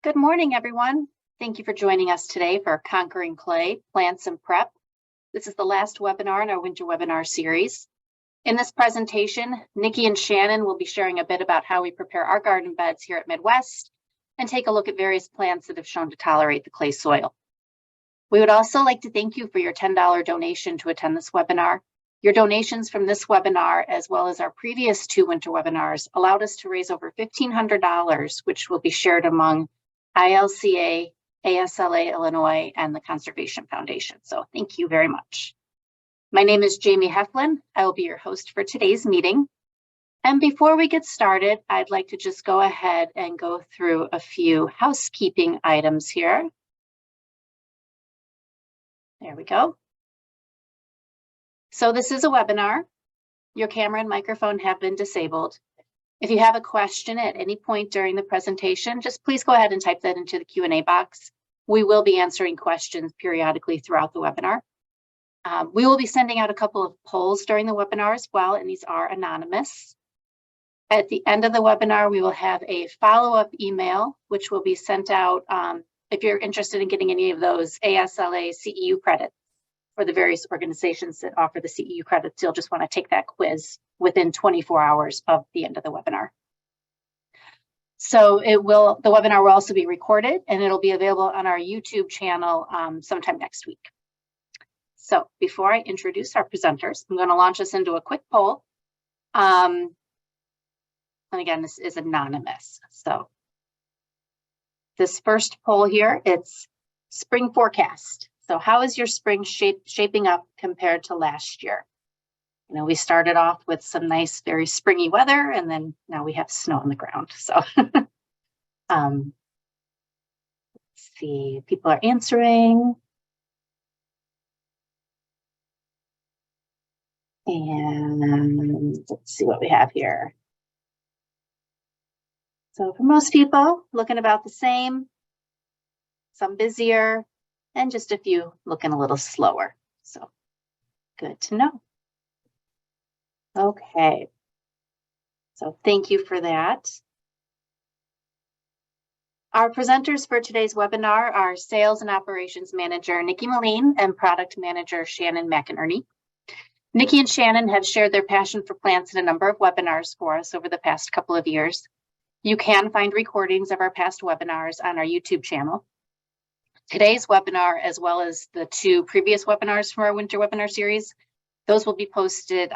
Good morning, everyone. Thank you for joining us today for Conquering Clay, Plants and Prep. This is the last webinar in our winter webinar series. In this presentation, Nikki and Shannon will be sharing a bit about how we prepare our garden beds here at Midwest and take a look at various plants that have shown to tolerate the clay soil. We would also like to thank you for your $10 donation to attend this webinar. Your donations from this webinar, as well as our previous two winter webinars, allowed us to raise over $1,500, which will be shared among ILCA, ASLA Illinois, and the Conservation Foundation. So thank you very much. My name is Jamie Heflin. I will be your host for today's meeting. And before we get started, I'd like to just go ahead and go through a few housekeeping items here. There we go. So this is a webinar. Your camera and microphone have been disabled. If you have a question at any point during the presentation, just please go ahead and type that into the Q&A box. We will be answering questions periodically throughout the webinar. We will be sending out a couple of polls during the webinar as well, and these are anonymous. At the end of the webinar, we will have a follow-up email, which will be sent out if you're interested in getting any of those ASLA CEU credits for the various organizations that offer the CEU credits. You'll just want to take that quiz within 24 hours of the end of the webinar. So the webinar will also be recorded and it'll be available on our YouTube channel sometime next week. So before I introduce our presenters, I'm going to launch us into a quick poll. And again, this is anonymous. So this first poll here, it's spring forecast. So how is your spring shaping up compared to last year? You know, we started off with some nice, very springy weather, and then now we have snow on the ground. So let's see, people are answering. And let's see what we have here. So for most people, looking about the same, some busier, and just a few looking a little slower. So good to know. Okay. So thank you for that. Our presenters for today's webinar are Sales and Operations Manager Nikki Moline and Product Manager Shannon McInerney. Nikki and Shannon have shared their passion for plants in a number of webinars for us over the past couple of years. You can find recordings of our past webinars on our YouTube channel. Today's webinar, as well as the two previous webinars from our winter webinar series, those will be posted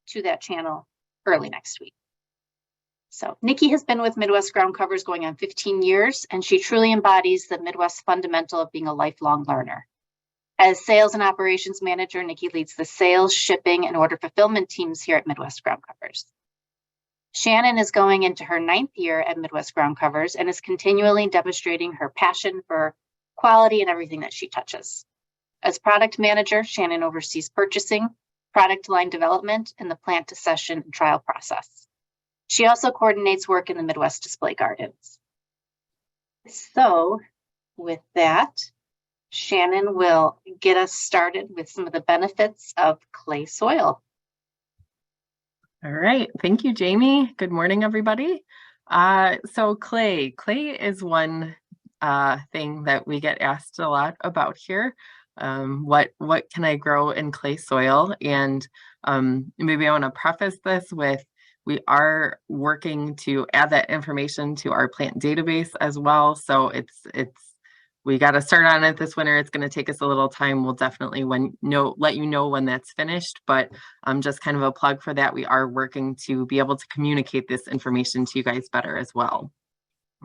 to that channel early next week. So Nikki has been with Midwest Ground Covers going on 15 years, and she truly embodies the Midwest fundamental of being a lifelong learner. As Sales and Operations Manager, Nikki leads the sales, shipping, and order fulfillment teams here at Midwest Ground Covers. Shannon is going into her 9th year at Midwest Ground Covers and is continually demonstrating her passion for quality and everything that she touches. As product manager, Shannon oversees purchasing, product line development, and the plant accession and trial process. She also coordinates work in the Midwest Display Gardens. So with that, Shannon will get us started with some of the benefits of clay soil. All right, thank you, Jamie. Good morning, everybody. So clay is one thing that we get asked a lot about here. What can I grow in clay soil? And maybe I want to preface this with, we are working to add that information to our plant database as well. So we got to start on it this winter. It's going to take us a little time. We'll definitely let you know when that's finished, but just kind of a plug for that. We are working to be able to communicate this information to you guys better as well.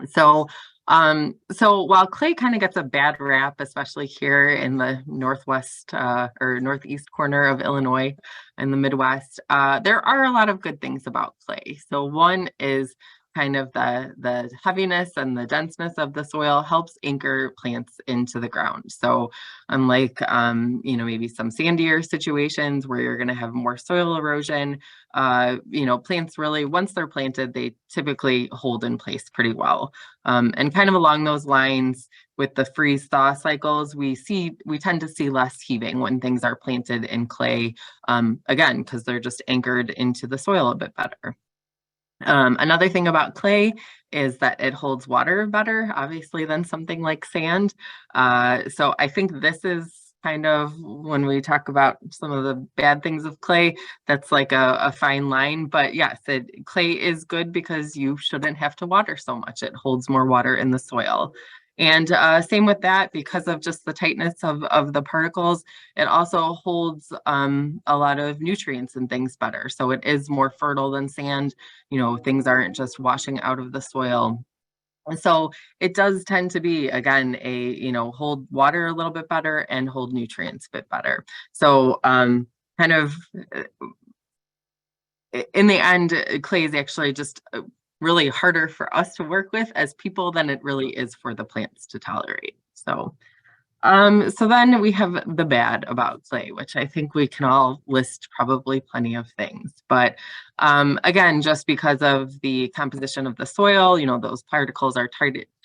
So while clay kind of gets a bad rap, especially here in the northwest or northeast corner of Illinois and the Midwest, there are a lot of good things about clay. So one is kind of the heaviness and the denseness of the soil helps anchor plants into the ground. So unlike maybe some sandier situations where you're going to have more soil erosion, plants really, once they're planted, they typically hold in place pretty well. And kind of along those lines with the freeze-thaw cycles, we tend to see less heaving when things are planted in clay, again, because they're just anchored into the soil a bit better. Another thing about clay is that it holds water better, obviously, than something like sand. So I think this is kind of when we talk about some of the bad things of clay, that's like a fine line. But yes, clay is good because you shouldn't have to water so much. It holds more water in the soil. And same with that, because of just the tightness of the particles, it also holds a lot of nutrients and things better. So it is more fertile than sand. Things aren't just washing out of the soil. And so it does tend to be, again, hold water a little bit better and hold nutrients a bit better. So kind of in the end, clay is actually just really harder for us to work with as people than it really is for the plants to tolerate. So then we have the bad about clay, which I think we can all list probably plenty of things. But again, just because of the composition of the soil, those particles are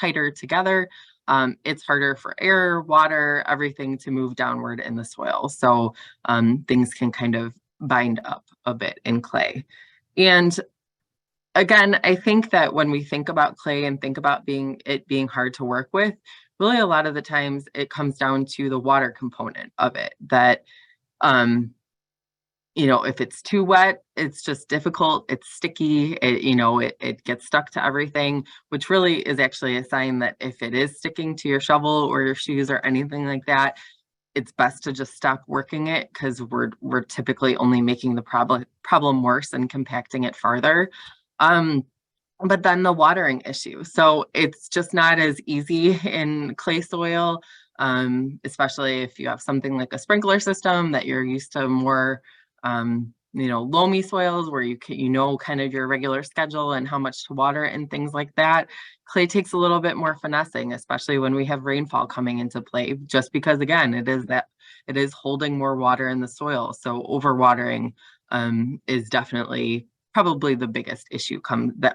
tighter together. It's harder for air, water, everything to move downward in the soil. So things can kind of bind up a bit in clay. And again, I think that when we think about clay and think about it being hard to work with, really a lot of the times it comes down to the water component of it, that if it's too wet, it's just difficult, it's sticky, it gets stuck to everything, which really is actually a sign that if it is sticking to your shovel or your shoes or anything like that, it's best to just stop working it, because we're typically only making the problem worse and compacting it farther. But then the watering issue. So it's just not as easy in clay soil, especially if you have something like a sprinkler system that you're used to more, loamy soils where you kind of your regular schedule and how much to water and things like that. Clay takes a little bit more finessing, especially when we have rainfall coming into play, just because, again, it is holding more water in the soil. So overwatering is definitely probably the biggest issue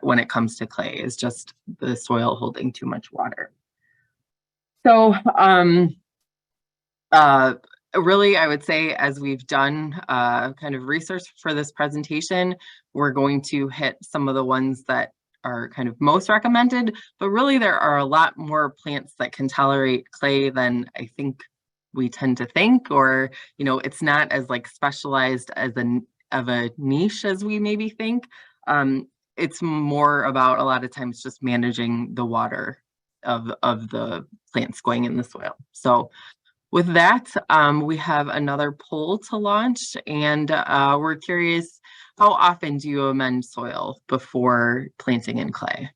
when it comes to clay, is just the soil holding too much water. So really, I would say, as we've done kind of research for this presentation, we're going to hit some of the ones that are kind of most recommended, but really there are a lot more plants that can tolerate clay than I think we tend to think, or it's not as like specialized as of a niche as we maybe think. It's more about a lot of times just managing the water of the plants going in the soil. So with that, we have another poll to launch, and we're curious, how often do you amend soil before planting in clay?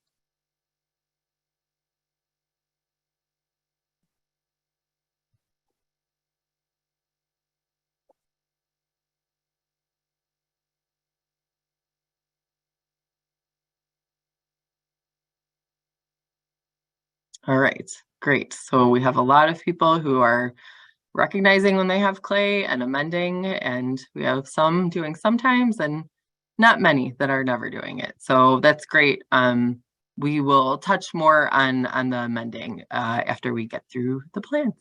All right, great. So we have a lot of people who are recognizing when they have clay and amending, and we have some doing sometimes and not many that are never doing it. So that's great. We will touch more on the amending after we get through the plants.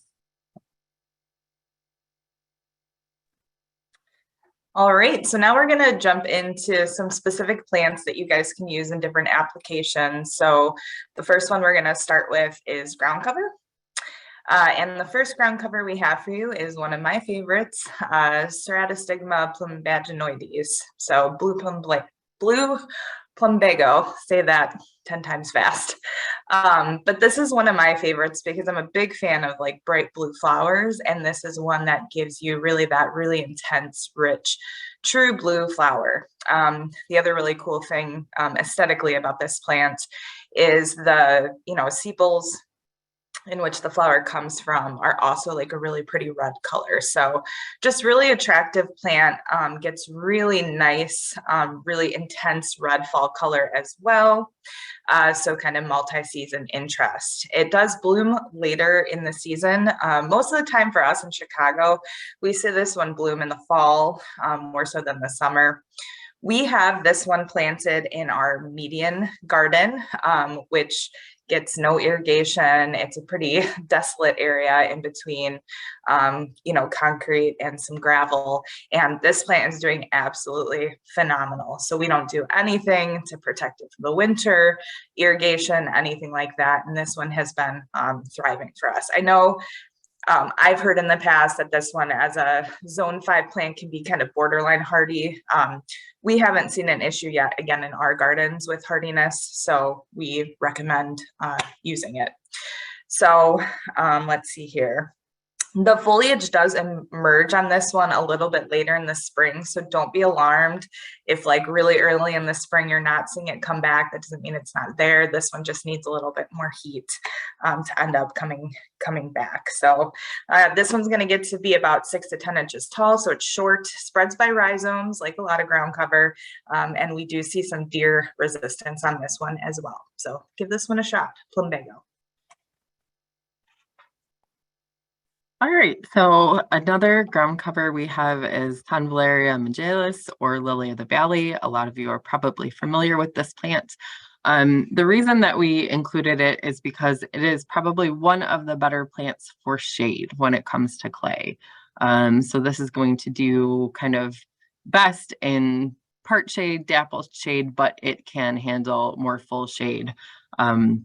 All right, so now we're going to jump into some specific plants that you guys can use in different applications. So the first one we're going to start with is ground cover. And the first ground cover we have for you is one of my favorites, Ceratostigma plumbaginoides. So blue plumbago, say that 10 times fast. But this is one of my favorites because I'm a big fan of like bright blue flowers. And this is one that gives you that really intense, rich, true blue flower. The other really cool thing aesthetically about this plant is the, sepals in which the flower comes from are also like a really pretty red color. So just really attractive plant, gets really nice, really intense red fall color as well. So kind of multi-season interest. It does bloom later in the season. Most of the time for us in Chicago, we see this one bloom in the fall, more so than the summer. We have this one planted in our median garden, which gets no irrigation. It's a pretty desolate area in between, concrete and some gravel. And this plant is doing absolutely phenomenal. So we don't do anything to protect it from the winter, irrigation, anything like that. And this one has been thriving for us. I know I've heard in the past that this one as a zone 5 plant can be kind of borderline hardy. We haven't seen an issue yet, again, in our gardens with hardiness, so we recommend using it. So let's see here. The foliage does emerge on this one a little bit later in the spring, so don't be alarmed if like really early in the spring you're not seeing it come back. That doesn't mean it's not there. This one just needs a little bit more heat to end up coming back. So this one's going to get to be about 6 to 10 inches tall, so it's short, spreads by rhizomes like a lot of ground cover, and we do see some deer resistance on this one as well. So give this one a shot, plumbago. All right, so another ground cover we have is Convallaria majalis, or lily of the valley. A lot of you are probably familiar with this plant. The reason that we included it is because it is probably one of the better plants for shade when it comes to clay. So this is going to do kind of best in part shade, dapple shade, but it can handle more full shade than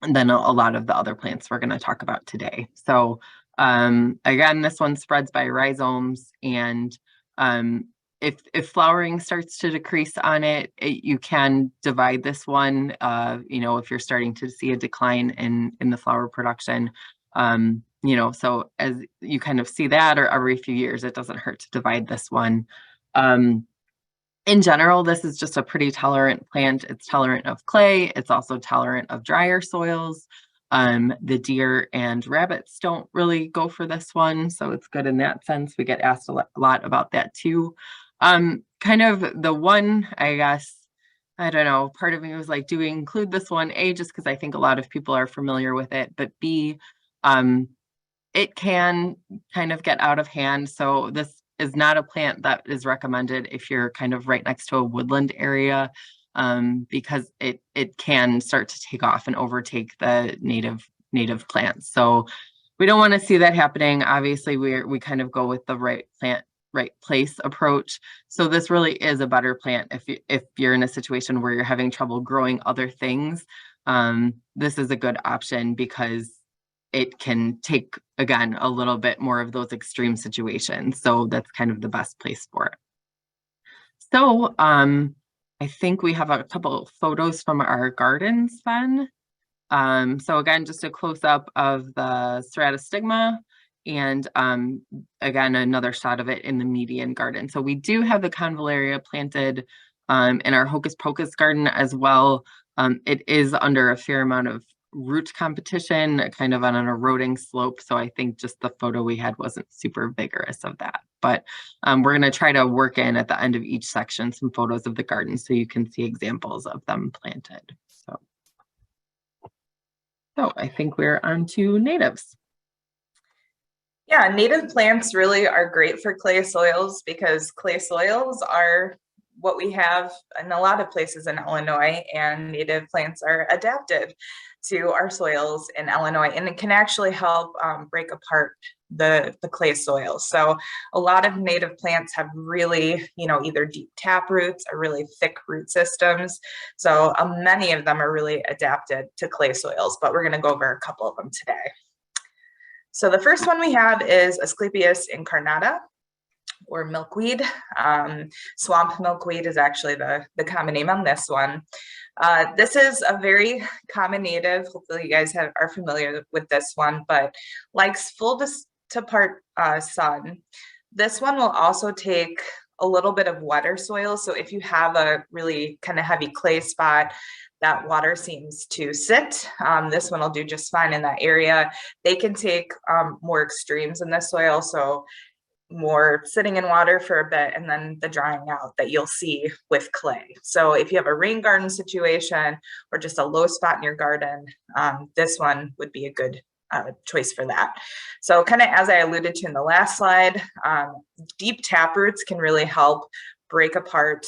a lot of the other plants we're going to talk about today. So again, this one spreads by rhizomes, and if flowering starts to decrease on it, you can divide this one, if you're starting to see a decline in the flower production, so as you kind of see that, or every few years, it doesn't hurt to divide this one. In general, this is just a pretty tolerant plant. It's tolerant of clay. It's also tolerant of drier soils. The deer and rabbits don't really go for this one, so it's good in that sense. We get asked a lot about that too. Kind of the one, I guess, I don't know, part of me was like, do we include this one? A, just because I think a lot of people are familiar with it, but B, it can kind of get out of hand. So this is not a plant that is recommended if you're kind of right next to a woodland area, because it can start to take off and overtake the native plants. So we don't want to see that happening. Obviously, we kind of go with the right plant, right place approach. So this really is a better plant if you're in a situation where you're having trouble growing other things. This is a good option because it can take, again, a little bit more of those extreme situations. So that's kind of the best place for it. So I think we have a couple of photos from our gardens then. So again, just a close-up of the stratostigma, and again, another shot of it in the median garden. So we do have the Convallaria planted in our Hocus Pocus garden as well. It is under a fair amount of root competition, kind of on an eroding slope. So I think just the photo we had wasn't super vigorous of that. But we're going to try to work in at the end of each section some photos of the garden so you can see examples of them planted. So I think we're on to natives. Yeah, native plants really are great for clay soils because clay soils are what we have in a lot of places in Illinois, and native plants are adapted to our soils in Illinois, and it can actually help break apart the clay soil. So a lot of native plants have really, either deep tap roots or really thick root systems. So many of them are really adapted to clay soils, but we're going to go over a couple of them today. So the first one we have is Asclepias incarnata, or milkweed. Swamp milkweed is actually the common name on this one. This is a very common native. Hopefully you guys are familiar with this one, but likes full to part sun. This one will also take a little bit of wetter soil. So if you have a really kind of heavy clay spot, that water seems to sit. This one will do just fine in that area. They can take more extremes in the soil. So more sitting in water for a bit and then the drying out that you'll see with clay. So if you have a rain garden situation or just a low spot in your garden, this one would be a good choice for that. So kind of as I alluded to in the last slide, deep tap roots can really help break apart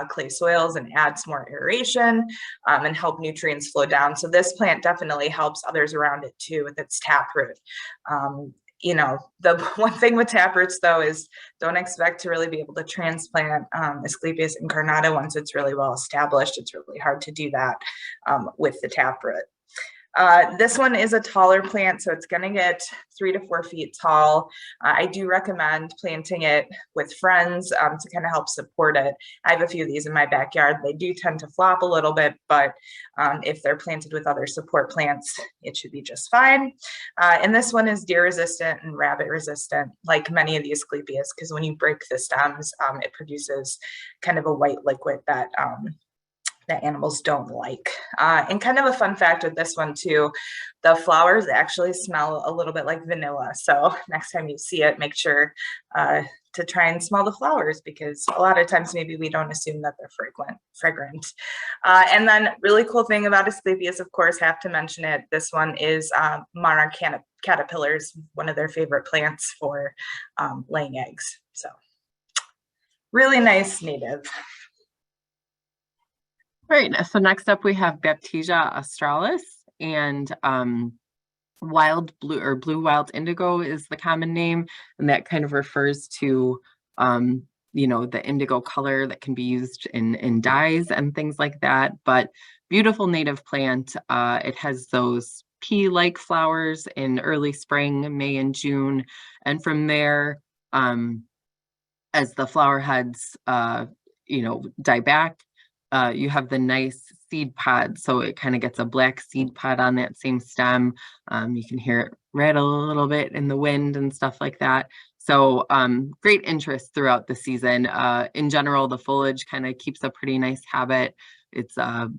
clay soils and add some more aeration and help nutrients flow down. So this plant definitely helps others around it too with its taproot. You know, the one thing with taproots though is don't expect to really be able to transplant Asclepias incarnata once it's really well established. It's really hard to do that with the taproot. This one is a taller plant, so it's going to get 3 to 4 feet tall. I do recommend planting it with friends to kind of help support it. I have a few of these in my backyard. They do tend to flop a little bit, but if they're planted with other support plants, it should be just fine. And this one is deer resistant and rabbit resistant, like many of the Asclepias, because when you break the stems, it produces kind of a white liquid that animals don't like. And kind of a fun fact with this one too, the flowers actually smell a little bit like vanilla. So next time you see it, make sure to try and smell the flowers, because a lot of times maybe we don't assume that they're fragrant. And then really cool thing about Asclepias, of course, have to mention it. This one is monarch caterpillars, one of their favorite plants for laying eggs. So really nice native. All right, so next up we have Baptisia australis, and wild blue or blue wild indigo is the common name, and that kind of refers to you know, the indigo color that can be used in dyes and things like that. But beautiful native plant. It has those pea-like flowers in early spring, May and June, and from there, as the flower heads you know, die back, you have the nice seed pod, so it kind of gets a black seed pod on that same stem. You can hear it rattle a little bit in the wind and stuff like that. So great interest throughout the season. In general, the foliage kind of keeps a pretty nice habit. It's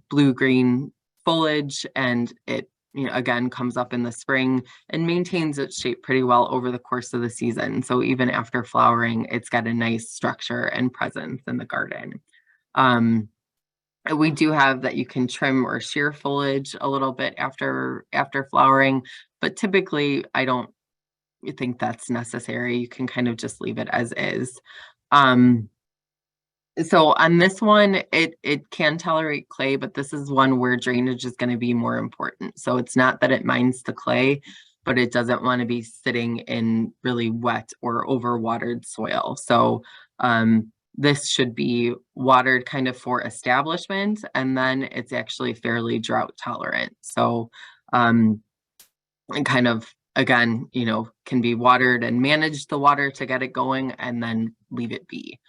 blue-green foliage, and it, you know, again, comes up in the spring and maintains its shape pretty well over the course of the season. So even after flowering, it's got a nice structure and presence in the garden. We do have that you can trim or shear foliage a little bit after flowering, but typically I don't think that's necessary. You can kind of just leave it as is. So on this one, it can tolerate clay, but this is one where drainage is going to be more important. So it's not that it minds the clay, but it doesn't want to be sitting in really wet or overwatered soil. So this should be watered kind of for establishment, and then it's actually fairly drought tolerant. So and kind of, again, you know, can be watered and manage the water to get it going and then leave it be.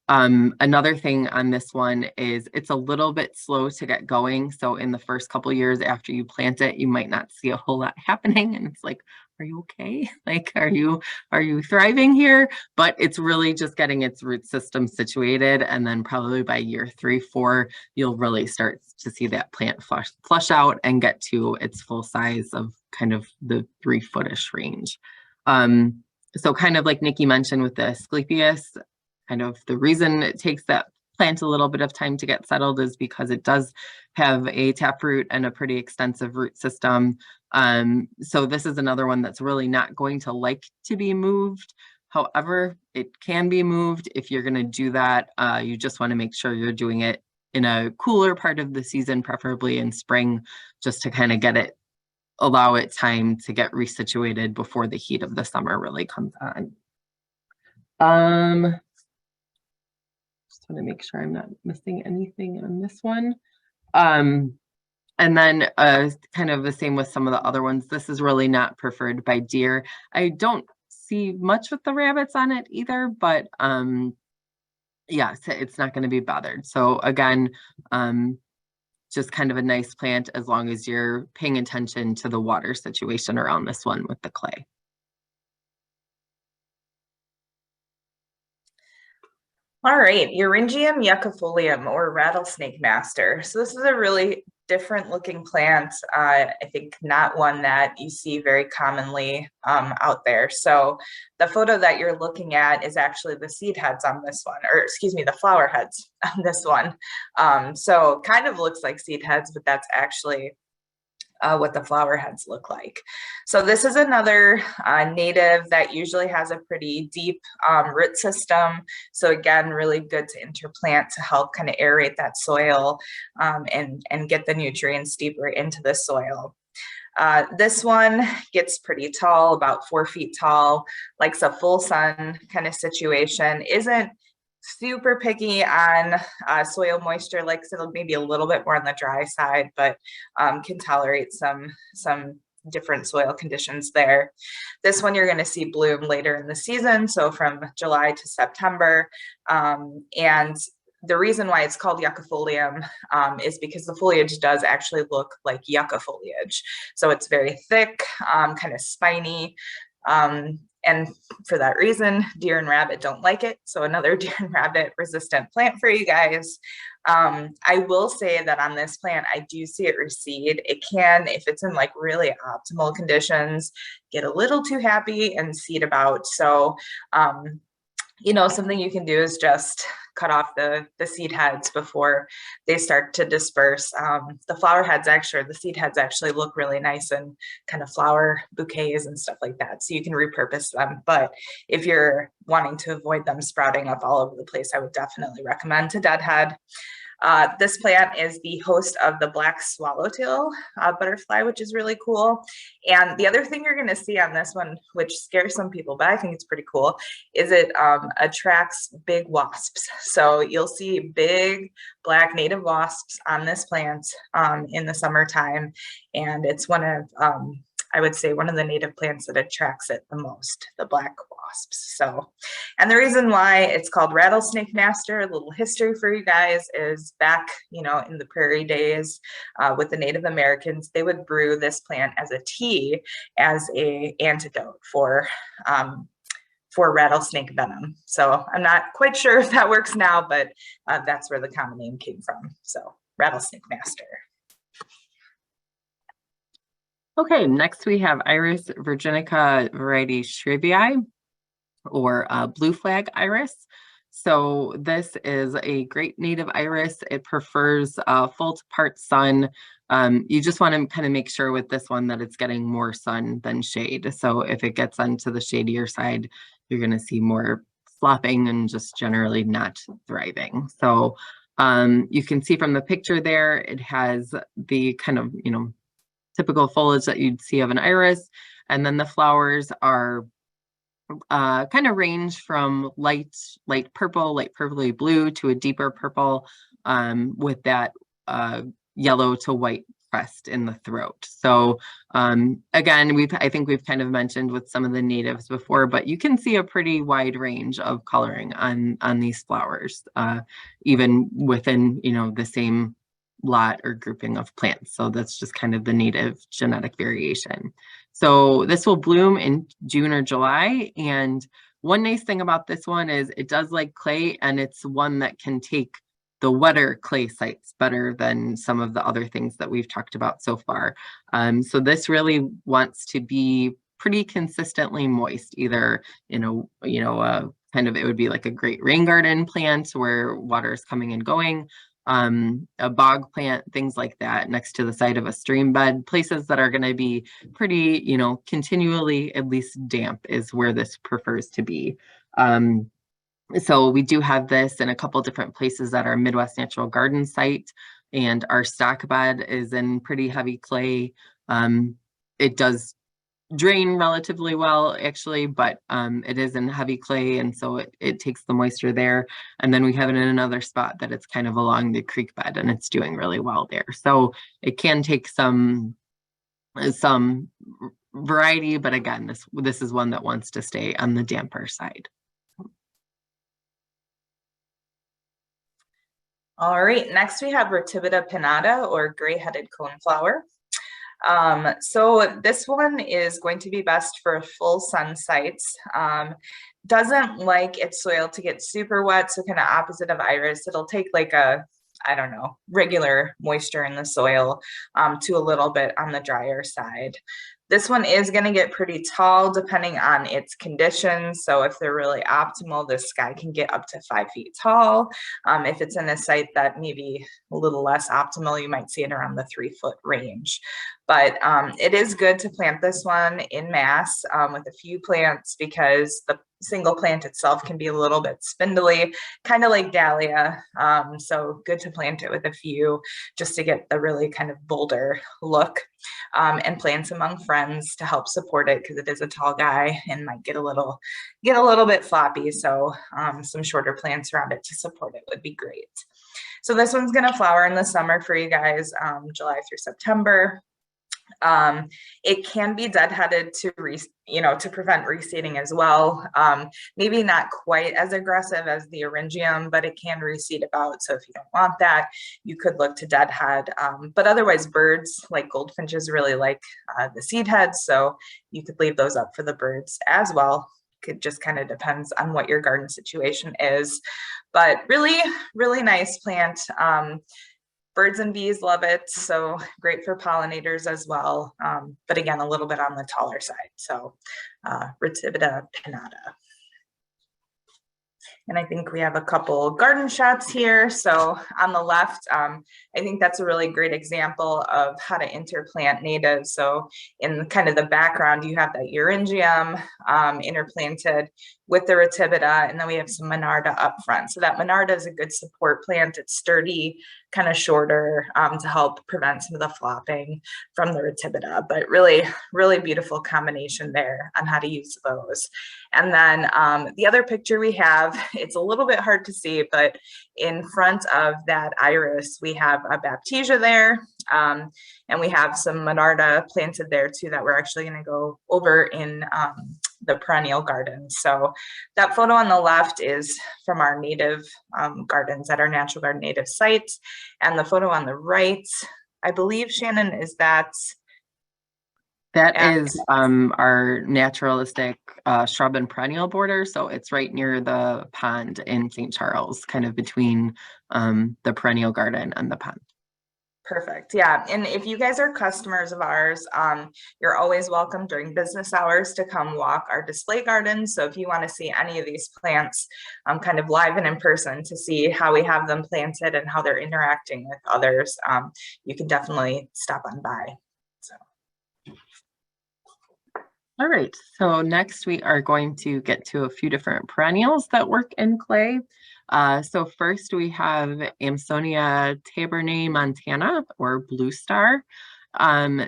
Another thing on this one is it's a little bit slow to get going. So in the first couple of years after you plant it, you might not see a whole lot happening. And it's like, are you okay? Like, are you thriving here? But it's really just getting its root system situated. And then probably by year 3, 4, you'll really start to see that plant flush out and get to its full size of kind of the 3-foot-ish range. So kind of like Nikki mentioned with the Asclepias, kind of the reason it takes that plant a little bit of time to get settled is because it does have a taproot and a pretty extensive root system. So this is another one that's really not going to like to be moved. However, it can be moved. If you're going to do that, you just want to make sure you're doing it in a cooler part of the season, preferably in spring, just to kind of allow it time to get resituated before the heat of the summer really comes on. Just want to make sure I'm not missing anything on this one. And then kind of the same with some of the other ones. This is really not preferred by deer. I don't see much with the rabbits on it either, but yeah, it's not going to be bothered. So again, just kind of a nice plant as long as you're paying attention to the water situation around this one with the clay. All right, Euringium yuccifolium, or rattlesnake master. So this is a really different looking plant. I think not one that you see very commonly out there. So the photo that you're looking at is actually the seed heads on this one, or excuse me, the flower heads on this one. So kind of looks like seed heads, but that's actually what the flower heads look like. So this is another native that usually has a pretty deep root system. So again, really good to interplant to help kind of aerate that soil and get the nutrients deeper into the soil. This one gets pretty tall, about 4 feet tall, likes a full sun kind of situation, isn't super picky on soil moisture, likes it maybe a little bit more on the dry side, but can tolerate some different soil conditions there. This one you're going to see bloom later in the season, so from July to September. And the reason why it's called yuccafolium is because the foliage does actually look like yucca foliage. So it's very thick, kind of spiny. And for that reason, deer and rabbit don't like it. So another deer and rabbit resistant plant for you guys. I will say that on this plant, I do see it reseed. It can, if it's in like really optimal conditions, get a little too happy and seed about. So, you know, something you can do is just cut off the seed heads before they start to disperse. The flower heads actually, the seed heads actually look really nice and kind of flower bouquets and stuff like that. So you can repurpose them. But if you're wanting to avoid them sprouting up all over the place, I would definitely recommend to deadhead. This plant is the host of the black swallowtail butterfly, which is really cool. And the other thing you're going to see on this one, which scares some people, but I think it's pretty cool, is it attracts big wasps. So you'll see big black native wasps on this plant in the summertime. And it's one of, I would say, one of the native plants that attracts it the most, the black wasps. So, and the reason why it's called rattlesnake master, a little history for you guys, is back, you know, in the prairie days with the Native Americans, they would brew this plant as a tea as a antidote for rattlesnake venom. So I'm not quite sure if that works now, but that's where the common name came from. So rattlesnake master. Okay, next we have Iris virginica variety Shribii, or blue flag iris. So this is a great native iris. It prefers full to part sun. You just want to kind of make sure with this one that it's getting more sun than shade. So if it gets onto the shadier side, you're going to see more flopping and just generally not thriving. So you can see from the picture there, it has the kind of, you know, typical foliage that you'd see of an iris. And then the flowers are kind of range from light purple, light purpley blue to a deeper purple with that yellow to white crest in the throat. So again, I think we've kind of mentioned with some of the natives before, but you can see a pretty wide range of coloring on these flowers, even within, you know, the same lot or grouping of plants. So that's just kind of the native genetic variation. So this will bloom in June or July. And one nice thing about this one is it does like clay, and it's one that can take the wetter clay sites better than some of the other things that we've talked about so far. So this really wants to be pretty consistently moist, either in a, kind of, it would be like a great rain garden plant where water is coming and going, a bog plant, things like that, next to the side of a stream bed, places that are going to be pretty, you know, continually at least damp is where this prefers to be. So we do have this in a couple different places at our Midwest Natural Garden site, and our stock bed is in pretty heavy clay. It does drain relatively well, actually, but it is in heavy clay, and so it takes the moisture there. And then we have it in another spot that it's kind of along the creek bed, and it's doing really well there. So it can take some variety, but again, this is one that wants to stay on the damper side. All right, next we have Rotibita pinnata, or gray-headed coneflower. So this one is going to be best for full sun sites. Doesn't like its soil to get super wet, so kind of opposite of iris. It'll take like a, I don't know, regular moisture in the soil to a little bit on the drier side. This one is going to get pretty tall depending on its conditions. So if they're really optimal, this guy can get up to 5 feet tall. If it's in a site that maybe a little less optimal, you might see it around the 3-foot range. But it is good to plant this one in mass with a few plants, because the single plant itself can be a little bit spindly, kind of like dahlia. So good to plant it with a few just to get the really kind of bolder look, and plants among friends to help support it, because it is a tall guy and might get a little bit floppy. So some shorter plants around it to support it would be great. So this one's going to flower in the summer for you guys, July through September. It can be deadheaded to prevent reseeding as well. Maybe not quite as aggressive as the eryngium, but it can reseed about. So if you don't want that, you could look to deadhead. But otherwise, birds like goldfinches really like the seed heads, so you could leave those up for the birds as well. It just kind of depends on what your garden situation is. But really, really nice plant. Birds and bees love it, so great for pollinators as well. But again, a little bit on the taller side. So Retibita pinnata. And I think we have a couple garden shots here. So on the left, I think that's a really great example of how to interplant natives. So in kind of the background, you have that eryngium interplanted with the Retibita, and then we have some Monarda up front. So that Monarda is a good support plant. It's sturdy, kind of shorter, to help prevent some of the flopping from the Retibita. But really, really beautiful combination there on how to use those. And then the other picture we have, it's a little bit hard to see, but in front of that iris, we have a Baptisia there. And we have some Monarda planted there too that we're actually going to go over in the perennial garden. So that photo on the left is from our native gardens at our natural garden native sites. And the photo on the right, I believe, Shannon, is that? That is our naturalistic shrub and perennial border. So it's right near the pond in St. Charles, kind of between the perennial garden and the pond. Perfect. Yeah. And if you guys are customers of ours, you're always welcome during business hours to come walk our display garden. So if you want to see any of these plants kind of live and in person to see how we have them planted and how they're interacting with others, you can definitely stop on by. So. All right. So next we are going to get to a few different perennials that work in clay. So first we have Amsonia tabernae montana, or blue star.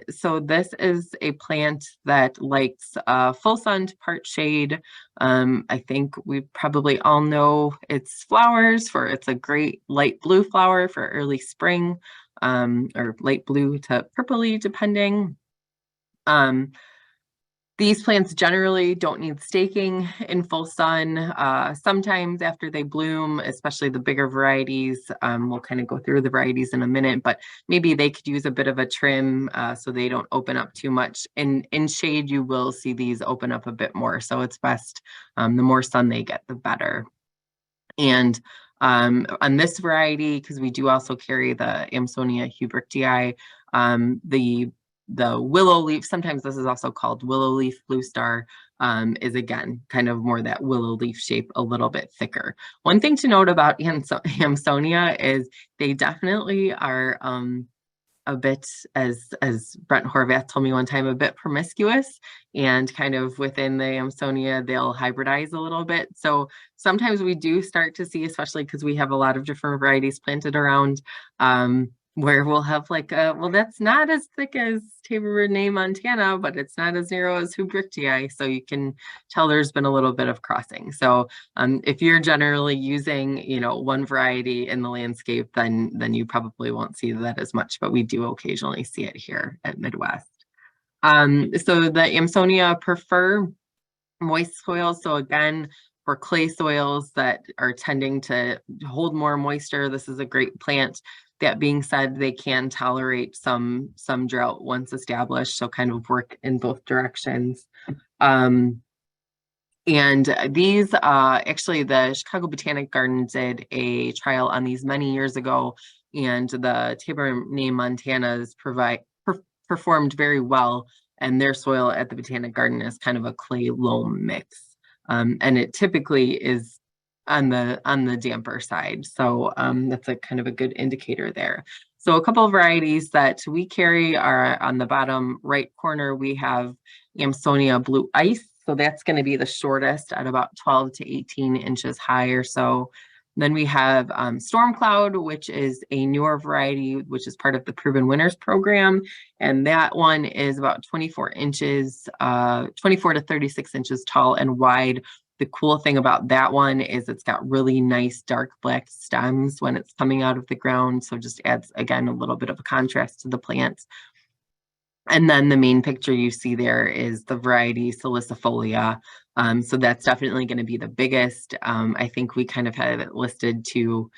So this is a plant that likes full sun to part shade. I think we probably all know its flowers for it's a great light blue flower for early spring, or light blue to purpley depending. These plants generally don't need staking in full sun. Sometimes after they bloom, especially the bigger varieties, we'll kind of go through the varieties in a minute, but maybe they could use a bit of a trim so they don't open up too much. In shade, you will see these open up a bit more. So it's best, the more sun they get, the better. And on this variety, because we do also carry the Amsonia hubrichtii, the willow leaf, sometimes this is also called willow leaf blue star, is again kind of more that willow leaf shape, a little bit thicker. One thing to note about Amsonia is they definitely are a bit, as Brent Horvath told me one time, a bit promiscuous, and kind of within the Amsonia, they'll hybridize a little bit. So sometimes we do start to see, especially because we have a lot of different varieties planted around, where we'll have like well, that's not as thick as tabernae montana, but it's not as narrow as hubrichtii. So you can tell there's been a little bit of crossing. So if you're generally using, one variety in the landscape, then you probably won't see that as much, but we do occasionally see it here at Midwest. So the Amsonia prefer moist soils. So again, for clay soils that are tending to hold more moisture, this is a great plant. That being said, they can tolerate some drought once established, so kind of work in both directions. And these, actually, the Chicago Botanic Garden did a trial on these many years ago, and the tabernae montanas performed very well and their soil at the Botanic Garden is kind of a clay loam mix. And it typically is on the damper side. So that's a kind of a good indicator there. So a couple of varieties that we carry are on the bottom right corner. We have Amsonia Blue Ice. So that's going to be the shortest at about 12 to 18 inches high or so. Then we have Storm Cloud, which is a newer variety, which is part of the Proven Winners program. And that one is about 24 inches, 24 to 36 inches tall and wide. The cool thing about that one is it's got really nice dark black stems when it's coming out of the ground. So just adds, again, a little bit of a contrast to the plants. And then the main picture you see there is the variety salicifolia. So that's definitely going to be the biggest. I think we kind of have it listed to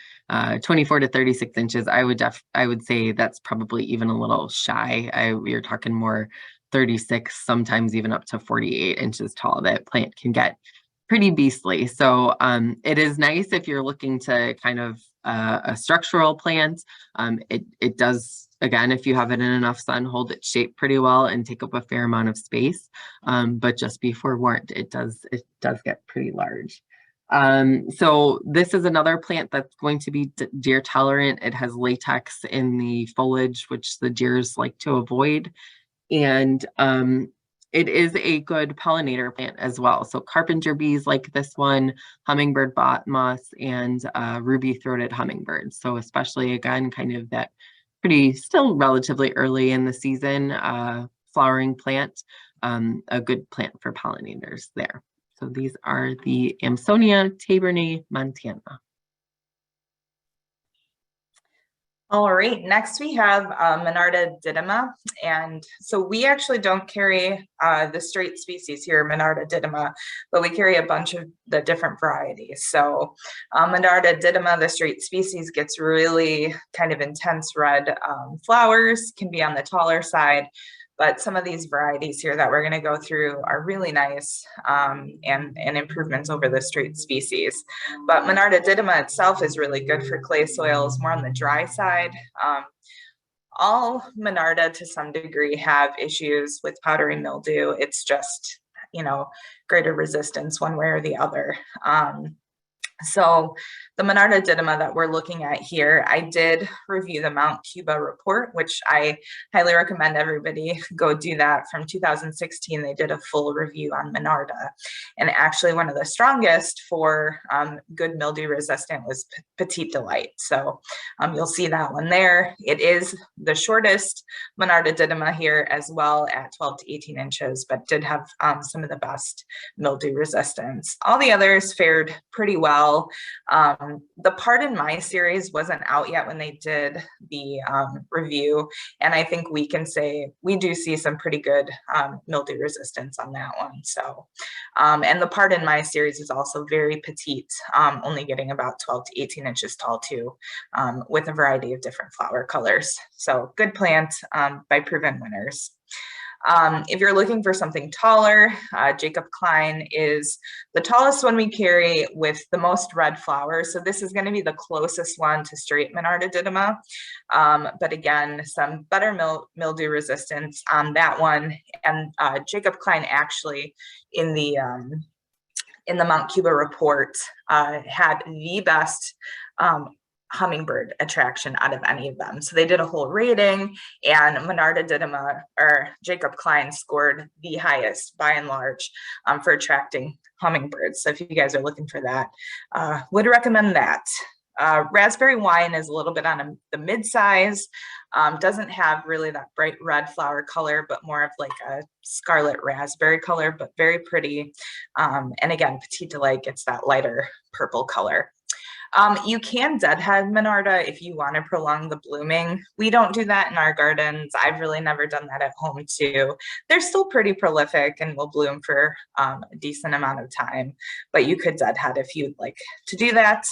24 to 36 inches. I would say that's probably even a little shy. We are talking more 36, sometimes even up to 48 inches tall. That plant can get pretty beastly. So it is nice if you're looking to kind of a structural plant. It does, again, if you have it in enough sun, hold its shape pretty well and take up a fair amount of space. But just be forewarned, it does get pretty large. So this is another plant that's going to be deer tolerant. It has latex in the foliage, which the deers like to avoid. And it is a good pollinator plant as well. So carpenter bees like this one, hummingbird moths, and ruby-throated hummingbirds. So especially, again, kind of that pretty still relatively early in the season flowering plant, a good plant for pollinators there. So these are the Amsonia tabernae montana. All right, next we have Monarda didyma. And so we actually don't carry the straight species here, Monarda didyma, but we carry a bunch of the different varieties. So Monarda didyma, the straight species, gets really kind of intense red flowers, can be on the taller side. But some of these varieties here that we're going to go through are really nice and improvements over the straight species. But Monarda didyma itself is really good for clay soils, more on the dry side. All Monarda to some degree have issues with powdery mildew. It's just, greater resistance one way or the other. So the Monarda didyma that we're looking at here, I did review the Mount Cuba report, which I highly recommend everybody go do that. From 2016, they did a full review on Monarda. And actually one of the strongest for good mildew resistant was Petite Delight. So you'll see that one there. It is the shortest Monarda didyma here as well at 12 to 18 inches, but did have some of the best mildew resistance. All the others fared pretty well. The part in my series wasn't out yet when they did the review, and I think we can say we do see some pretty good mildew resistance on that one. So, and the part in my series is also very petite, only getting about 12 to 18 inches tall too, with a variety of different flower colors. So good plant by Proven Winners. If you're looking for something taller, Jacob Klein is the tallest one we carry with the most red flowers. So this is going to be the closest one to straight Monarda didyma. But again, some better mildew resistance on that one. And Jacob Klein actually in the Mount Cuba report had the best hummingbird attraction out of any of them. So they did a whole rating, and Monarda didyma, or Jacob Klein, scored the highest by and large for attracting hummingbirds. So if you guys are looking for that, would recommend that. Raspberry wine is a little bit on the mid-size, doesn't have really that bright red flower color, but more of like a scarlet raspberry color, but very pretty. And again, Petite Delight gets that lighter purple color. You can deadhead Monarda if you want to prolong the blooming. We don't do that in our gardens. I've really never done that at home too. They're still pretty prolific and will bloom for a decent amount of time, but you could deadhead if you'd like to do that.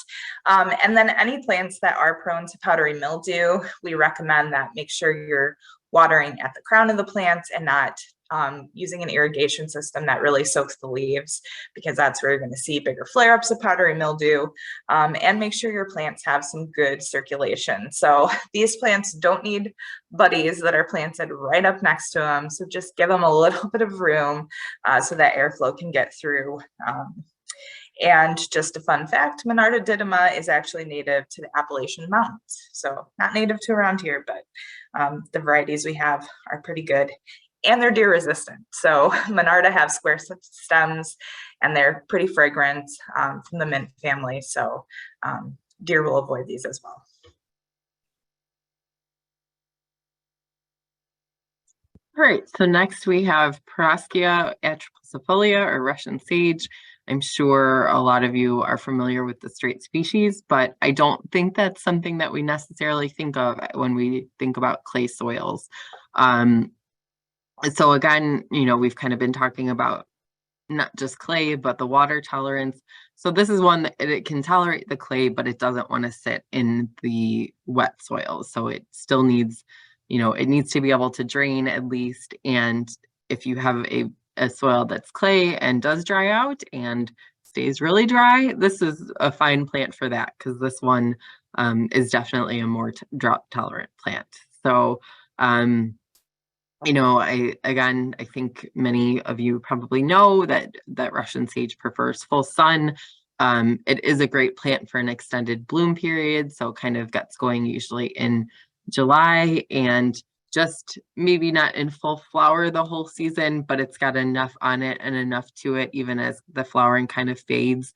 And then any plants that are prone to powdery mildew, we recommend that make sure you're watering at the crown of the plants and not using an irrigation system that really soaks the leaves, because that's where you're going to see bigger flare-ups of powdery mildew, and make sure your plants have some good circulation. So these plants don't need buddies that are planted right up next to them. So just give them a little bit of room so that airflow can get through. And just a fun fact, Monarda didyma is actually native to the Appalachian Mountains. So not native to around here, but the varieties we have are pretty good. And they're deer resistant. So Monarda have square stems, and they're pretty fragrant from the mint family. So deer will avoid these as well. All right, so next we have Paraskia atripulsifolia, or Russian sage. I'm sure a lot of you are familiar with the straight species, but I don't think that's something that we necessarily think of when we think about clay soils. So again, we've kind of been talking about not just clay, but the water tolerance. So this is one that it can tolerate the clay, but it doesn't want to sit in the wet soils. So it still needs, it needs to be able to drain at least. And if you have a soil that's clay and does dry out and stays really dry, this is a fine plant for that, because this one is definitely a more drought tolerant plant. So I think many of you probably know that Russian sage prefers full sun. It is a great plant for an extended bloom period, so kind of gets going usually in July, and just maybe not in full flower the whole season, but it's got enough on it and enough to it, even as the flowering kind of fades.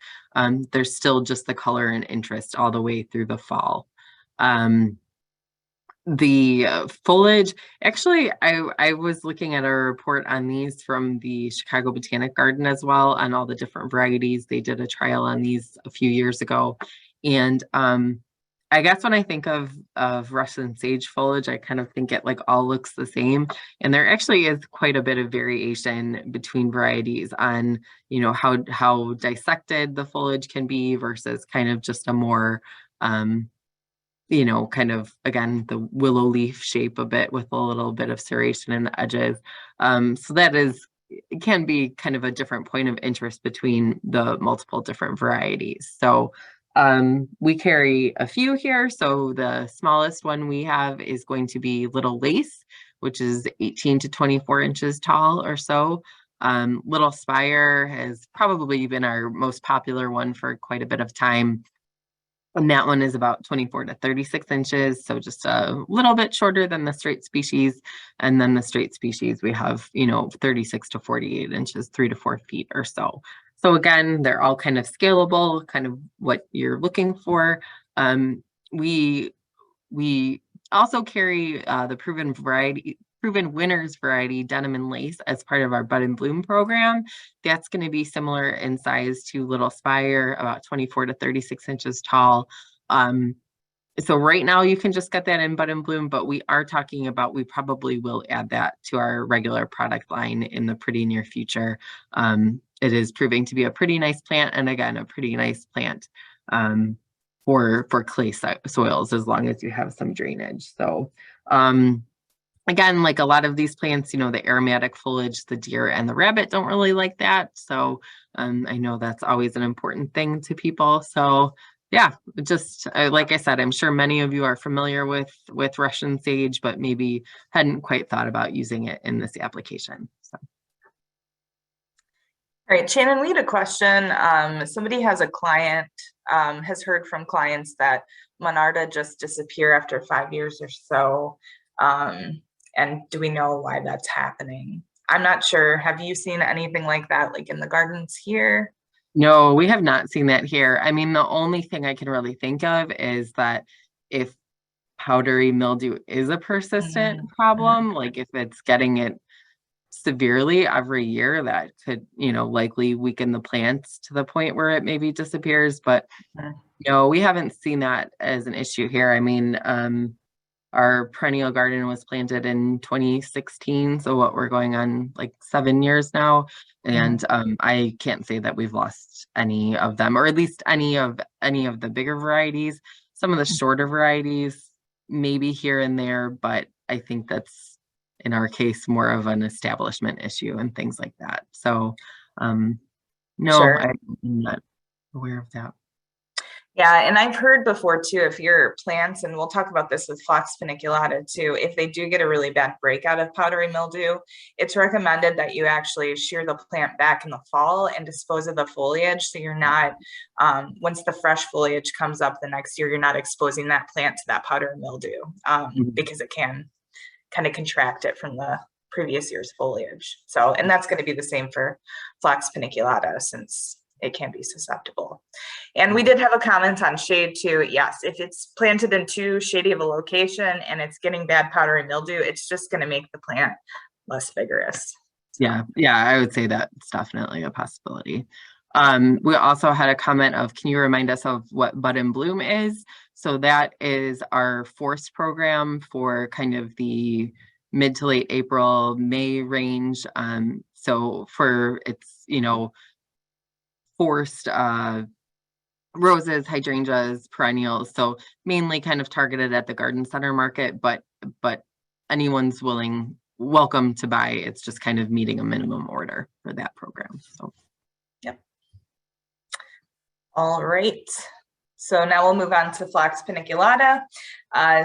There's still just the color and interest all the way through the fall. The foliage, actually, I was looking at a report on these from the Chicago Botanic Garden as well, on all the different varieties. They did a trial on these a few years ago. And I guess when I think of Russian sage foliage, I kind of think it like all looks the same. And there actually is quite a bit of variation between varieties on, how dissected the foliage can be versus kind of just a more kind of, again, the willow leaf shape a bit with a little bit of serration in the edges. So that it can be kind of a different point of interest between the multiple different varieties. So we carry a few here. So the smallest one we have is going to be Little Lace, which is 18 to 24 inches tall or so. Little Spire has probably been our most popular one for quite a bit of time. And that one is about 24 to 36 inches, so just a little bit shorter than the straight species. And then the straight species, we have, 36 to 48 inches, 3 to 4 feet or so. So again, they're all kind of scalable, kind of what you're looking for. We also carry the proven winners variety, Denim and Lace, as part of our Bud and Bloom program. That's going to be similar in size to Little Spire, about 24 to 36 inches tall. So right now you can just get that in Bud and Bloom, but we are talking about, we probably will add that to our regular product line in the pretty near future. It is proving to be a pretty nice plant, and again, a pretty nice plant for clay soils, as long as you have some drainage. So again, like a lot of these plants, the aromatic foliage, the deer and the rabbit don't really like that. So I know that's always an important thing to people. So yeah, just like I said, I'm sure many of you are familiar with Russian sage, but maybe hadn't quite thought about using it in this application. So. All right, Shannon, we had a question. Somebody has a client, has heard from clients that Monarda just disappear after 5 years or so. And do we know why that's happening? I'm not sure. Have you seen anything like that, like in the gardens here? No, we have not seen that here. I mean, the only thing I can really think of is that if powdery mildew is a persistent problem, like if it's getting it severely every year, that could, likely weaken the plants to the point where it maybe disappears. But no, we haven't seen that as an issue here. I mean, our perennial garden was planted in 2016, so what we're going on like 7 years now, and I can't say that we've lost any of them, or at least any of the bigger varieties. Some of the shorter varieties, maybe here and there, but I think that's in our case, more of an establishment issue and things like that. So no, Sure. I'm not aware of that. Yeah, and I've heard before too, if your plants, and we'll talk about this with Phlox paniculata too, if they do get a really bad breakout of powdery mildew, it's recommended that you actually shear the plant back in the fall and dispose of the foliage. So you're not, once the fresh foliage comes up the next year, you're not exposing that plant to that powdery mildew because it can kind of contract it from the previous year's foliage. So, and that's going to be the same for Phlox paniculata since it can be susceptible. And we did have a comment on shade too. Yes, if it's planted in too shady of a location and it's getting bad powdery mildew, it's just going to make the plant less vigorous. Yeah, I would say that's definitely a possibility. We also had a comment of, can you remind us of what Bud and Bloom is? So that is our forced program for kind of the mid to late April, May range. So for it's, forced roses, hydrangeas, perennials. So mainly kind of targeted at the garden center market, but anyone's welcome to buy. It's just kind of meeting a minimum order for that program. So, yep. All right. So now we'll move on to Phlox paniculata.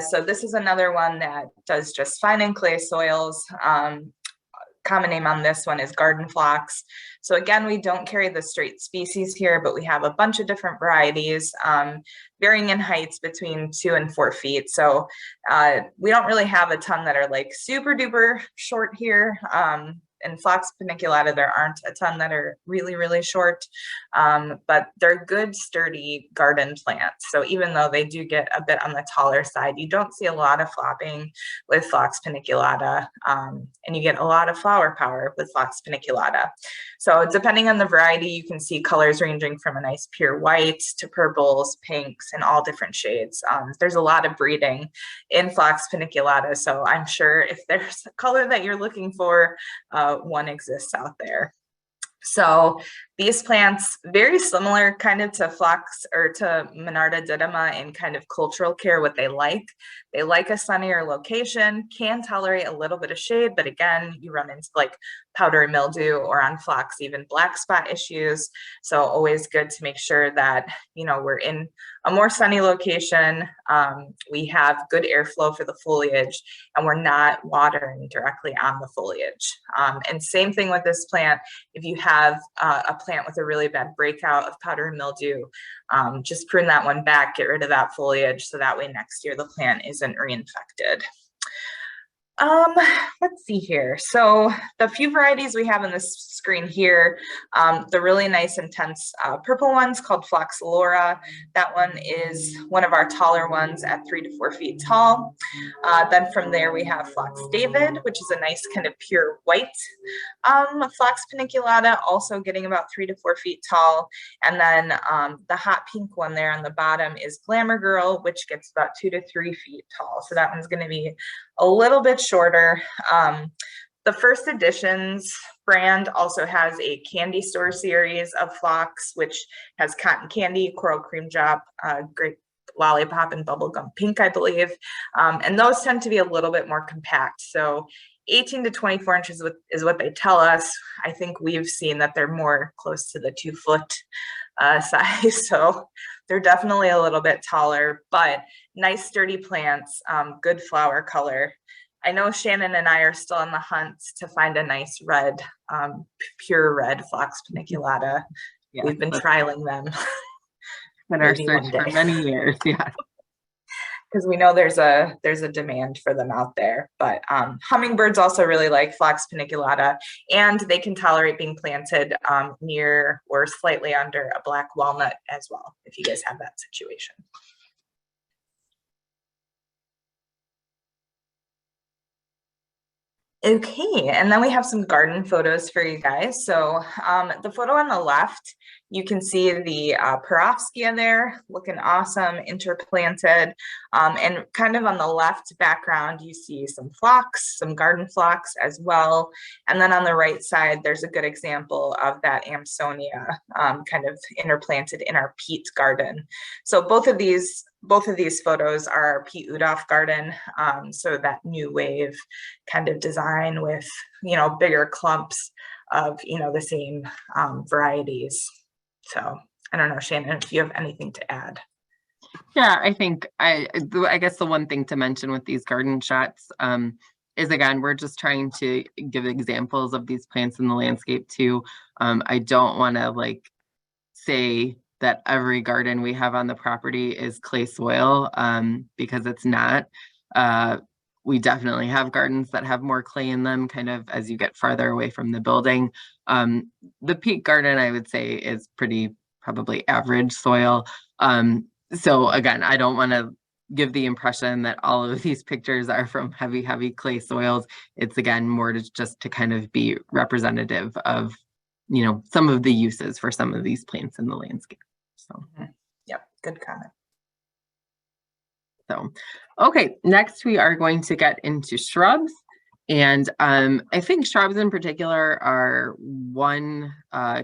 So this is another one that does just fine in clay soils. Common name on this one is garden phlox. So again, we don't carry the straight species here, but we have a bunch of different varieties, varying in heights between 2 and 4 feet. So we don't really have a ton that are like super duper short here. In Phlox paniculata, there aren't a ton that are really, really short, but they're good, sturdy garden plants. So even though they do get a bit on the taller side, you don't see a lot of flopping with Phlox paniculata, and you get a lot of flower power with Phlox paniculata. So depending on the variety, you can see colors ranging from a nice pure white to purples, pinks, and all different shades. There's a lot of breeding in Phlox paniculata, so I'm sure if there's a color that you're looking for, one exists out there. So these plants, very similar kind of to Phlox or to Monarda didyma in kind of cultural care, what they like. They like a sunnier location, can tolerate a little bit of shade, but again, you run into like powdery mildew or on Phlox, even black spot issues. So always good to make sure that, we're in a more sunny location. We have good airflow for the foliage and we're not watering directly on the foliage. And same thing with this plant. If you have a plant with a really bad breakout of powdery mildew, just prune that one back, get rid of that foliage so that way next year the plant isn't reinfected. Let's see here. So the few varieties we have on this screen here, the really nice intense purple one's called Phlox Laura. That one is one of our taller ones at 3 to 4 feet tall. Then from there we have Phlox David, which is a nice kind of pure white. Phlox paniculata also getting about 3 to 4 feet tall. And then the hot pink one there on the bottom is Glamour Girl, which gets about 2 to 3 feet tall. So that one's going to be a little bit shorter. The First Editions brand also has a candy store series of Phlox, which has cotton candy, coral cream drop, grape lollipop, and bubblegum pink, I believe. And those tend to be a little bit more compact. So 18 to 24 inches is what they tell us. I think we've seen that they're more close to the 2 foot size. So they're definitely a little bit taller, but nice sturdy plants, good flower color. I know Shannon and I are still on the hunt to find a nice red, pure red Phlox paniculata. Yeah, we've been trialing them. In our search for many years, yeah. Because we know there's a demand for them out there. But hummingbirds also really like Phlox paniculata, and they can tolerate being planted near or slightly under a black walnut as well, if you guys have that situation. Okay, and then we have some garden photos for you guys. So the photo on the left, you can see the Perovskia there, looking awesome, interplanted. And kind of on the left background, you see some phlox, some garden phlox as well. And then on the right side, there's a good example of that Amsonia kind of interplanted in our peat garden. So both of these both of these photos are Pete Udoff garden. So that new wave kind of design with, bigger clumps of, the same varieties. So I don't know, Shannon, if you have anything to add. Yeah, I think I guess the one thing to mention with these garden shots is, again, we're just trying to give examples of these plants in the landscape too. I don't want to say that every garden we have on the property is clay soil, because it's not. We definitely have gardens that have more clay in them kind of as you get farther away from the building. The Peak garden, I would say, is probably average soil. So again, I don't want to give the impression that all of these pictures are from heavy clay soils. It's, again, more just to kind of be representative of, some of the uses for some of these plants in the landscape. So, yep, good comment. So, okay, next we are going to get into shrubs. And I think shrubs in particular are one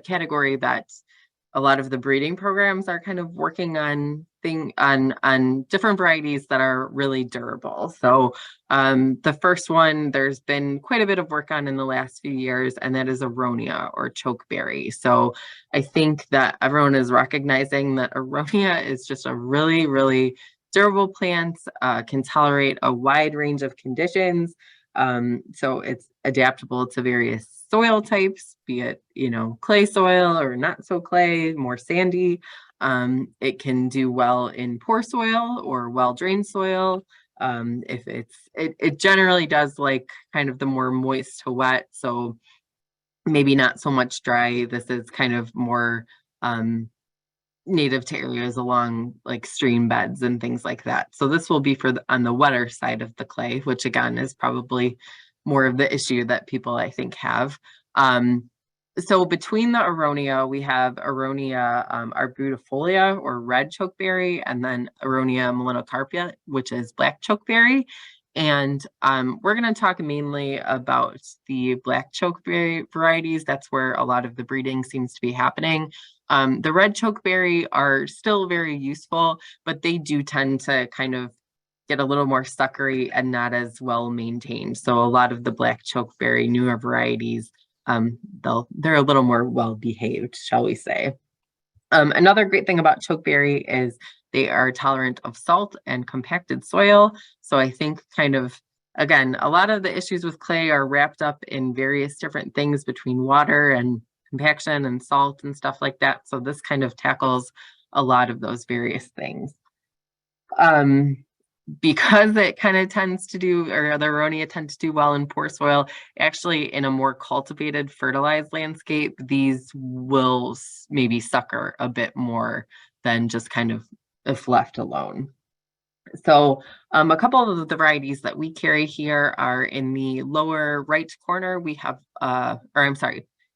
category that a lot of the breeding programs are kind of working on different varieties that are really durable. So the first one there's been quite a bit of work on in the last few years, and that is aronia or chokeberry. So I think that everyone is recognizing that aronia is just a really durable plant, can tolerate a wide range of conditions. So it's adaptable to various soil types, be it, clay soil or not so clay, more sandy. It can do well in poor soil or well-drained soil. If it generally does like kind of the more moist to wet, so maybe not so much dry. This is kind of more native to areas along like stream beds and things like that. So this will be on the wetter side of the clay, which again is probably more of the issue that people I think have. So between the aronia, we have aronia arbustifolia or red chokeberry, and then aronia melanocarpia, which is black chokeberry. And we're going to talk mainly about the black chokeberry varieties. That's where a lot of the breeding seems to be happening. The red chokeberry are still very useful, but they do tend to kind of get a little more suckery and not as well maintained. So a lot of the black chokeberry newer varieties, they're a little more well behaved, shall we say. Another great thing about chokeberry is they are tolerant of salt and compacted soil. So I think kind of, again, a lot of the issues with clay are wrapped up in various different things between water and compaction and salt and stuff like that. So this kind of tackles a lot of those various things. Because it kind of tends to do, or the aronia tend to do well in poor soil, actually in a more cultivated, fertilized landscape, these will maybe sucker a bit more than just kind of if left alone. So a couple of the varieties that we carry here are in the lower right corner. We have,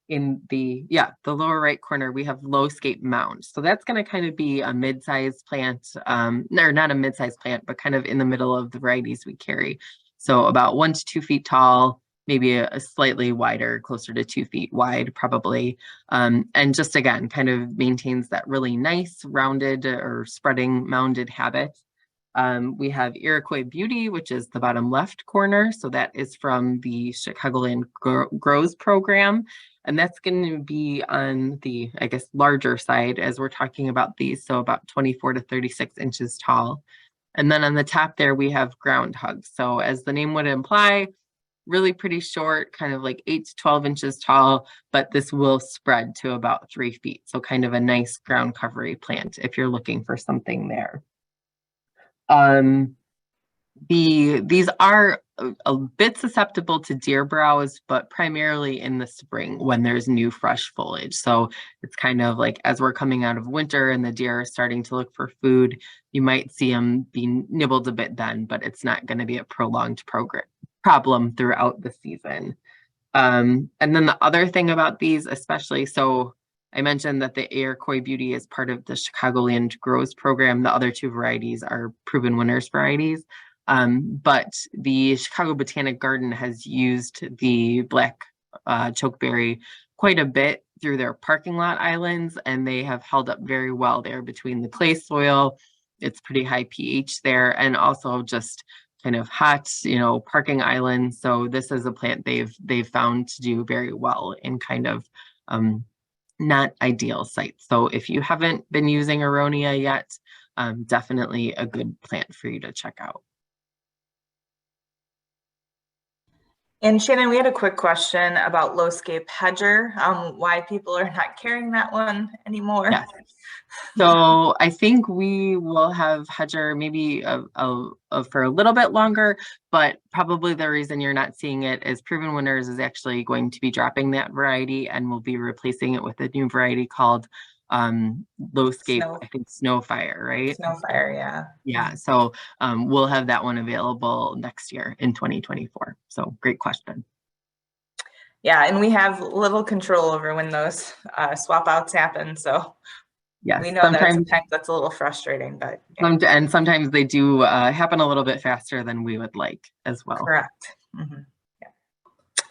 in the lower right corner, we have low-scape mound. So that's going to kind of be a mid-sized plant, or not a mid-sized plant, but kind of in the middle of the varieties we carry. So about 1 to 2 feet tall, maybe a slightly wider, closer to 2 feet wide, probably. And just again, kind of maintains that really nice rounded or spreading mounded habit. We have Iroquois Beauty, which is the bottom left corner. So that is from the Chicagoland Grows program. And that's going to be on the, I guess, larger side as we're talking about these. So about 24 to 36 inches tall. And then on the top there, we have ground hugs. So as the name would imply, really pretty short, kind of like 8 to 12 inches tall, but this will spread to about 3 feet. So kind of a nice ground covery plant if you're looking for something there. These are a bit susceptible to deer browse, but primarily in the spring when there's new fresh foliage. So it's kind of like as we're coming out of winter and the deer are starting to look for food, you might see them be nibbled a bit then, but it's not going to be a prolonged problem throughout the season. And then the other thing about these, especially, so I mentioned that the Iroquois Beauty is part of the Chicagoland Grows program. The other two varieties are proven winners varieties. But the Chicago Botanic Garden has used the black chokeberry quite a bit through their parking lot islands, and they have held up very well there between the clay soil It's pretty high pH there, and also just kind of hot, parking islands. So this is a plant they've found to do very well in kind of not ideal sites. So if you haven't been using Aronia yet, definitely a good plant for you to check out. And Shannon, we had a quick question about low-scape hedger, why people are not carrying that one anymore. Yes. So I think we will have hedger maybe for a little bit longer, but probably the reason you're not seeing it is Proven Winners is actually going to be dropping that variety, and we'll be replacing it with a new variety called low scape, I think Snowfire, right? Snowfire, yeah. Yeah, so we'll have that one available next year in 2024. So great question. Yeah, and we have little control over when those swap outs happen. So yes, we know sometimes that's a little frustrating, but yeah. And sometimes they do happen a little bit faster than we would like as well. Correct. Mm-hmm. Yeah.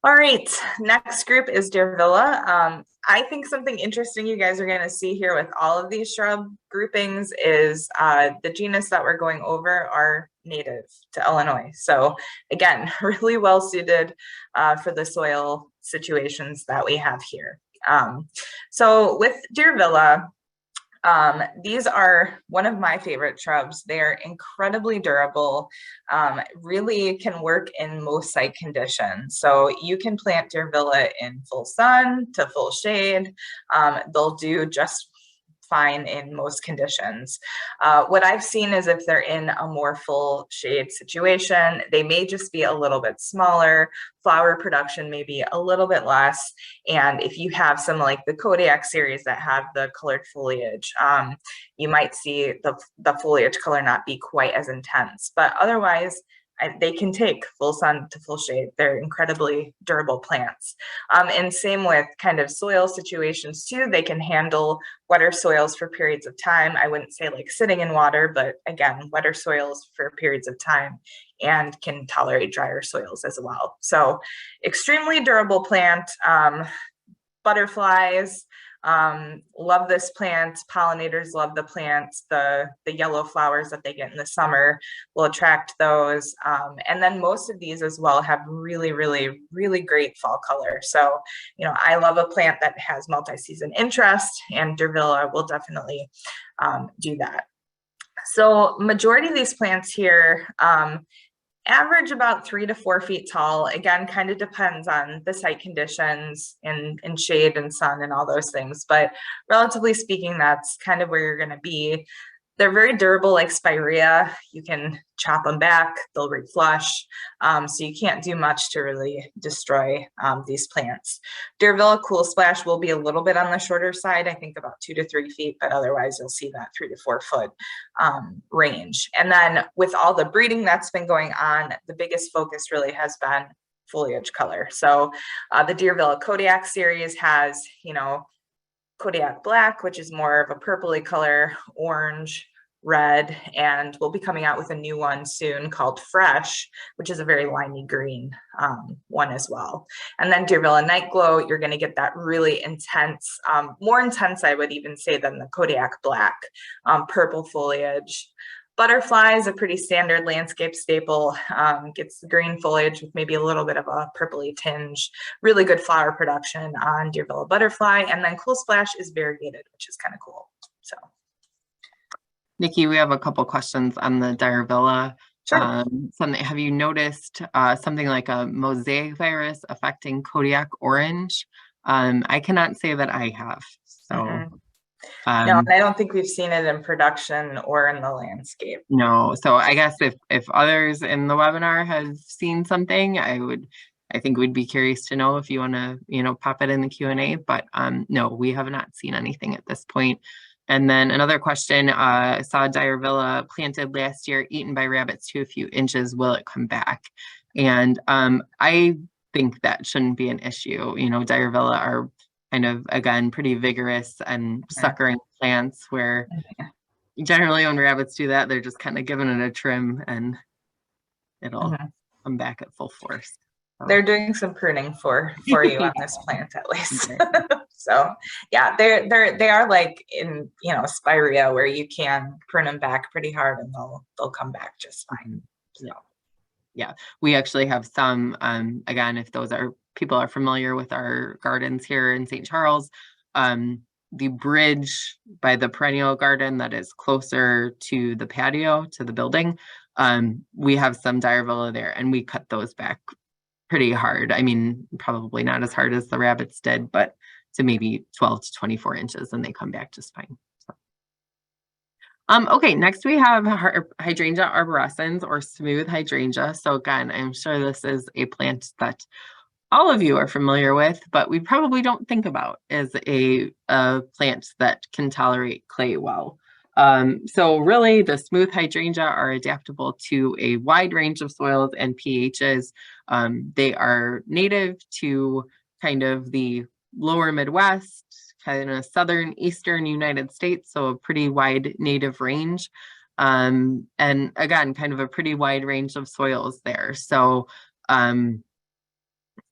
All right, next group is Durvilla. I think something interesting you guys are going to see here with all of these shrub groupings is the genus that we're going over are native to Illinois. So again, really well suited for the soil situations that we have here. So with Durvilla, these are one of my favorite shrubs. They're incredibly durable, really can work in most site conditions. So you can plant Durvilla in full sun to full shade. They'll do just fine in most conditions. What I've seen is if they're in a more full shade situation, they may just be a little bit smaller, flower production may be a little bit less, and if you have some like the Kodiak series that have the colored foliage, you might see the foliage color not be quite as intense, but otherwise they can take full sun to full shade. They're incredibly durable plants. And same with kind of soil situations too. They can handle wetter soils for periods of time. I wouldn't say like sitting in water, but again, wetter soils for periods of time, and can tolerate drier soils as well. So extremely durable plant. Butterflies love this plant. Pollinators love the plants. The yellow flowers that they get in the summer will attract those. And then most of these as well have really, really, really great fall color. So, I love a plant that has multi-season interest, and Durvilla will definitely do that. So majority of these plants here, average about 3 to 4 feet tall. Again, kind of depends on the site conditions and shade and sun and all those things. But relatively speaking, that's kind of where you're going to be. They're very durable, like spirea. You can chop them back, they'll reflush. So you can't do much to really destroy these plants. Durvilla Cool Splash will be a little bit on the shorter side, I think about 2 to 3 feet, but otherwise you'll see that 3 to 4 foot range. And then with all the breeding that's been going on, the biggest focus really has been foliage color. So the Durvilla Kodiak series has, Kodiak Black, which is more of a purpley color, orange, red, and we'll be coming out with a new one soon called Fresh, which is a very limey green one as well. And then Durvilla Night Glow, you're going to get that really intense, more intense, I would even say, than the Kodiak Black, purple foliage. Butterfly is a pretty standard landscape staple, gets the green foliage with maybe a little bit of a purpley tinge, really good flower production on Durvilla Butterfly. And then Cool Splash is variegated, which is kind of cool. So, Nikki, we have a couple questions on the Durvilla. Sure. Have you noticed something like a mosaic virus affecting Kodiak Orange? I cannot say that I have. So. No, I don't think we've seen it in production or in the landscape. No, so I guess if others in the webinar have seen something, I think we'd be curious to know if you want to, pop it in the Q&A, but no, we have not seen anything at this point. And then another question, I saw Durvilla planted last year, eaten by rabbits to a few inches. Will it come back? And I think that shouldn't be an issue. Durvilla are kind of, again, pretty vigorous and suckering plants where generally when rabbits do that, they're just kind of giving it a trim and it'll come back at full force. They're doing some pruning for you on this plant at least. So yeah, they are like in, you know, spirea where you can prune them back pretty hard and they'll come back just fine. So. Yeah, we actually have some, again, if those are people are familiar with our gardens here in St. Charles, the bridge by the perennial garden that is closer to the patio, to the building, we have some Direvilla there, and we cut those back pretty hard. I mean, probably not as hard as the rabbits did, but to maybe 12 to 24 inches, and they come back just fine. So. Okay, next we have hydrangea arborescens, or smooth hydrangea. So again, I'm sure this is a plant that all of you are familiar with, but we probably don't think about as a plant that can tolerate clay well. So really, the smooth hydrangea are adaptable to a wide range of soils and pHs. They are native to kind of the lower Midwest, kind of southern, eastern United States, so a pretty wide native range. And again, kind of a pretty wide range of soils there. So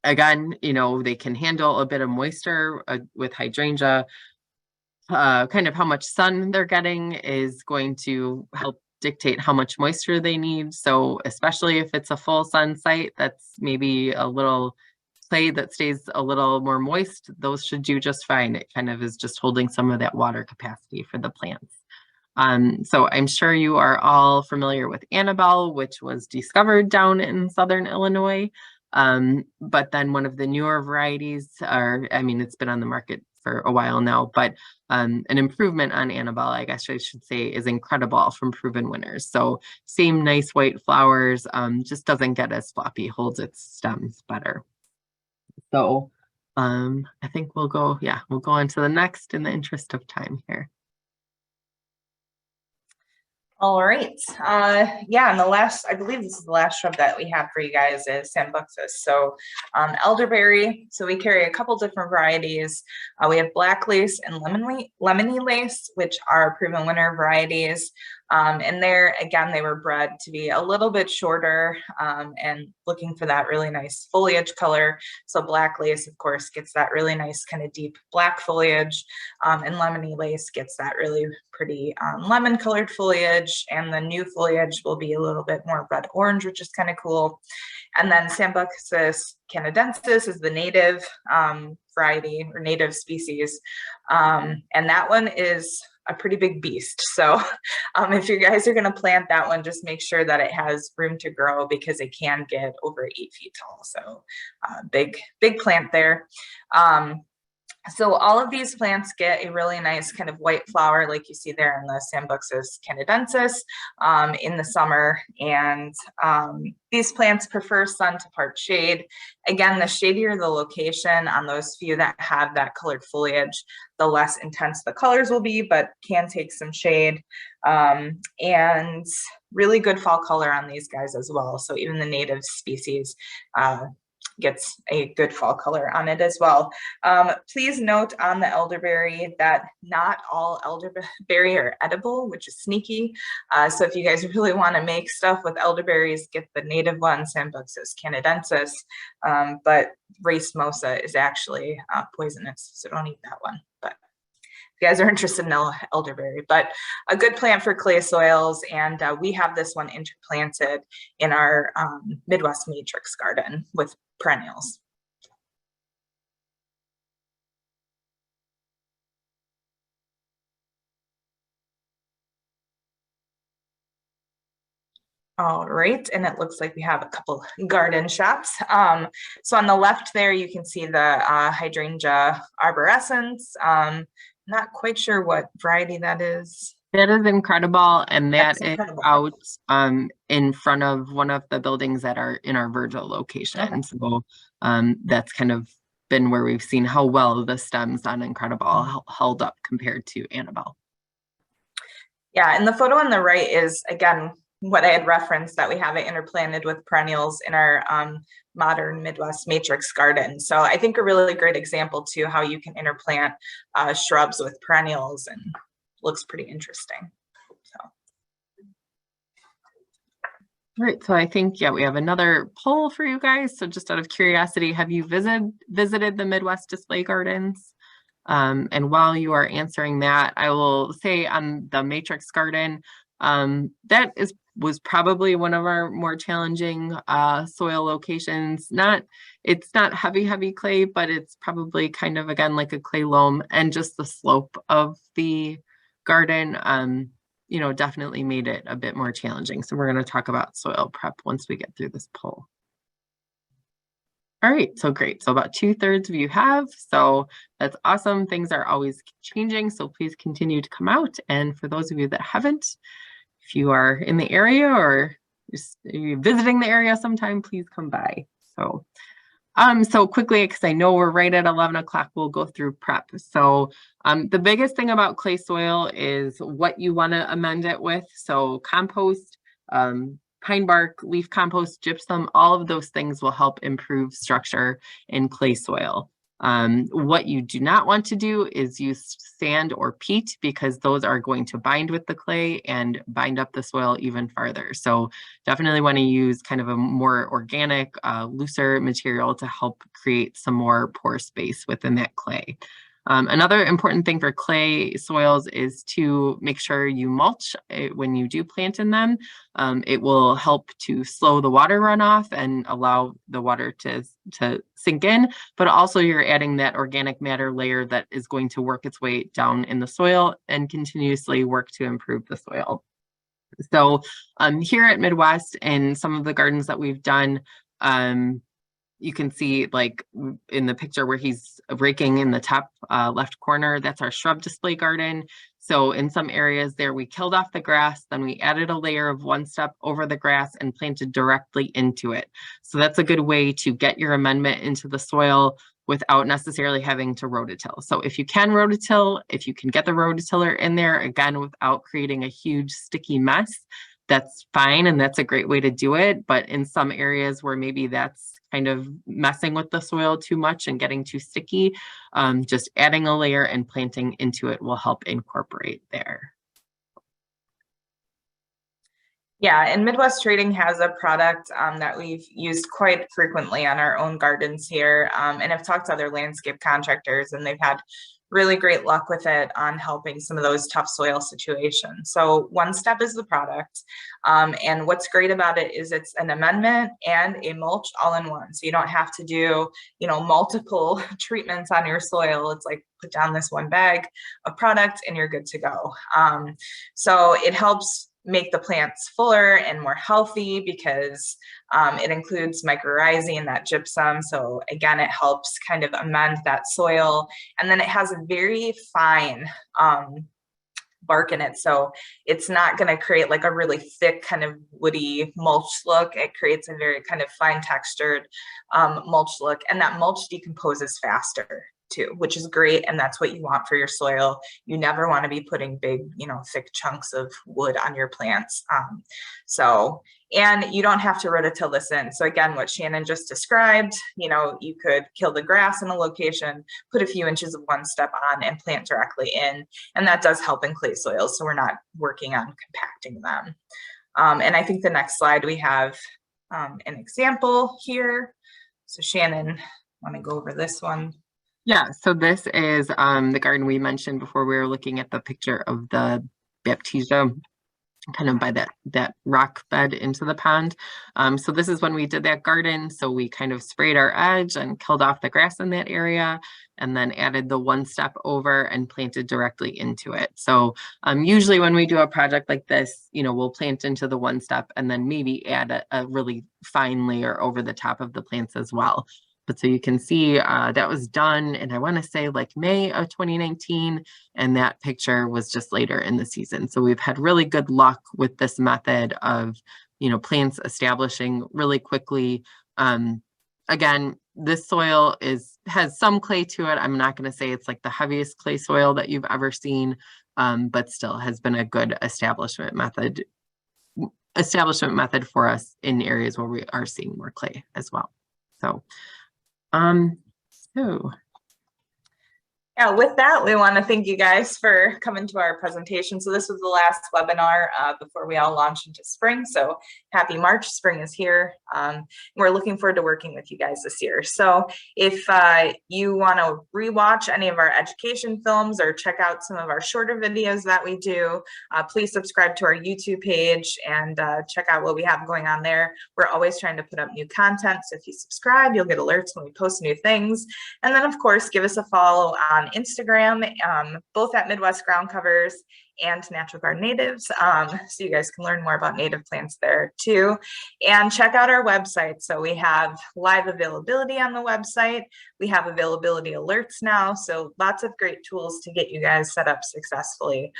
again, you know, they can handle a bit of moisture with hydrangea. Kind of how much sun they're getting is going to help dictate how much moisture they need. So especially if it's a full sun site, that's maybe a little clay that stays a little more moist, those should do just fine. It kind of is just holding some of that water capacity for the plants. So I'm sure you are all familiar with Annabelle, which was discovered down in Southern Illinois. But then one of the newer varieties are, I mean, it's been on the market for a while now, but an improvement on Annabelle, I guess I should say, is Incredible from Proven Winners. So same nice white flowers, just doesn't get as floppy, holds its stems better. So I think we'll go on to the next in the interest of time here. All right. Yeah, and I believe this is the last shrub that we have for you guys is Sambucus. So elderberry. So we carry a couple different varieties. We have black lace and lemony lace, which are Proven Winner varieties. And there, again, they were bred to be a little bit shorter and looking for that really nice foliage color. So black lace, of course, gets that really nice kind of deep black foliage, and lemony lace gets that really pretty lemon colored foliage, and the new foliage will be a little bit more red orange, which is kind of cool. And then Sambucus canadensis is the native variety or native species, and that one is a pretty big beast. So if you guys are going to plant that one, just make sure that it has room to grow, because it can get over 8 feet tall. So big plant there. So all of these plants get a really nice kind of white flower, like you see there in the Sambucus canadensis in the summer. And these plants prefer sun to part shade. Again, the shadier the location on those few that have that colored foliage, the less intense the colors will be, but can take some shade. And really good fall color on these guys as well. So even the native species gets a good fall color on it as well. Please note on the elderberry that not all elderberry are edible, which is sneaky. So if you guys really want to make stuff with elderberries, get the native one, Sambucus canadensis. But racemosa is actually poisonous, so don't eat that one. But if you guys are interested in elderberry, but a good plant for clay soils. And we have this one interplanted in our Midwest matrix garden with perennials. All right, and it looks like we have a couple garden shops. So on the left there, you can see the hydrangea arborescens. Not quite sure what variety that is. That is Incredible, and that is Incredible. out in front of one of the buildings that are in our Virgil location. Okay. So that's kind of been where we've seen how well the stems on Incredible held up compared to Annabelle. Yeah, and the photo on the right is, again, what I had referenced, that we have it interplanted with perennials in our modern Midwest matrix garden. So I think a really great example too, how you can interplant shrubs with perennials, and looks pretty interesting. So All right, so I think, yeah, we have another poll for you guys. So just out of curiosity, have you visited the Midwest Display Gardens? And while you are answering that, I will say on the Matrix Garden, that was probably one of our more challenging soil locations. It's not heavy clay, but it's probably kind of, again, like a clay loam, and just the slope of the garden, you know, definitely made it a bit more challenging. So we're going to talk about soil prep once we get through this poll. All right, so great. So about 2/3 of you have, so that's awesome. Things are always changing, so please continue to come out. And for those of you that haven't, if you are in the area or you're visiting the area sometime, please come by. So quickly, because I know we're right at 11 o'clock, we'll go through prep. So the biggest thing about clay soil is what you want to amend it with. So compost, pine bark, leaf compost, gypsum, all of those things will help improve structure in clay soil. What you do not want to do is use sand or peat, because those are going to bind with the clay and bind up the soil even farther. So definitely want to use kind of a more organic, looser material to help create some more pore space within that clay. Another important thing for clay soils is to make sure you mulch when you do plant in them. It will help to slow the water runoff and allow the water to sink in, but also you're adding that organic matter layer that is going to work its way down in the soil and continuously work to improve the soil. So here at Midwest, and some of the gardens that we've done, you can see, like in the picture where he's raking in the top left corner, that's our shrub display garden. So in some areas there, we killed off the grass, then we added a layer of one step over the grass and planted directly into it. So that's a good way to get your amendment into the soil without necessarily having to rototill. So if you can rototill, if you can get the rototiller in there, again, without creating a huge sticky mess, that's fine, and that's a great way to do it. But in some areas where maybe that's kind of messing with the soil too much and getting too sticky, just adding a layer and planting into it will help incorporate there. Yeah, and Midwest Trading has a product that we've used quite frequently on our own gardens here, and I've talked to other landscape contractors, and they've had really great luck with it on helping some of those tough soil situations. So One Step is the product, and what's great about it is it's an amendment and a mulch all in one. So you don't have to do, you know, multiple treatments on your soil. It's like put down this one bag of product and you're good to go. So it helps make the plants fuller and more healthy because it includes mycorrhizae and that gypsum. So again, it helps kind of amend that soil. And then it has a very fine bark in it. So it's not going to create like a really thick kind of woody mulch look. It creates a very kind of fine textured mulch look. And that mulch decomposes faster too, which is great. And that's what you want for your soil. You never want to be putting big, you know, thick chunks of wood on your plants. And you don't have to rototill this in. So again, what Shannon just described, you know, you could kill the grass in a location, put a few inches of One Step on and plant directly in. And that does help in clay soils. So we're not working on compacting them. And I think the next slide, we have an example here. So Shannon, want to go over this one? Yeah, so this is the garden we mentioned before. We were looking at the picture of the Baptisia kind of by that rock bed into the pond. So this is when we did that garden. So we kind of sprayed our edge and killed off the grass in that area, and then added the One Step over and planted directly into it. So usually when we do a project like this, you know, we'll plant into the One Step and then maybe add a really fine layer over the top of the plants as well. But so you can see that was done, and I want to say like May of 2019, and that picture was just later in the season. So we've had really good luck with this method of, you know, plants establishing really quickly. Again, this soil has some clay to it. I'm not going to say it's like the heaviest clay soil that you've ever seen, but still has been a good establishment method for us in areas where we are seeing more clay as well. So Yeah, with that, we want to thank you guys for coming to our presentation. So this was the last webinar before we all launch into spring. So happy March, spring is here. We're looking forward to working with you guys this year. So if you want to rewatch any of our education films or check out some of our shorter videos that we do, please subscribe to our YouTube page and check out what we have going on there. We're always trying to put up new content. So if you subscribe, you'll get alerts when we post new things. And then of course, give us a follow on Instagram, both at Midwest Ground Covers and Natural Garden Natives. So you guys can learn more about native plants there too. And check out our website. So we have live availability on the website. We have availability alerts now. So lots of great tools to get you guys set up successfully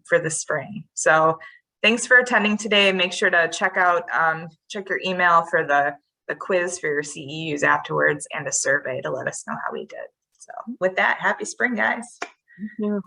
for the spring. So thanks for attending today. Make sure to check your email for the quiz for your CEUs afterwards and a survey to let us know how we did. So with that, happy spring, guys. Thank you.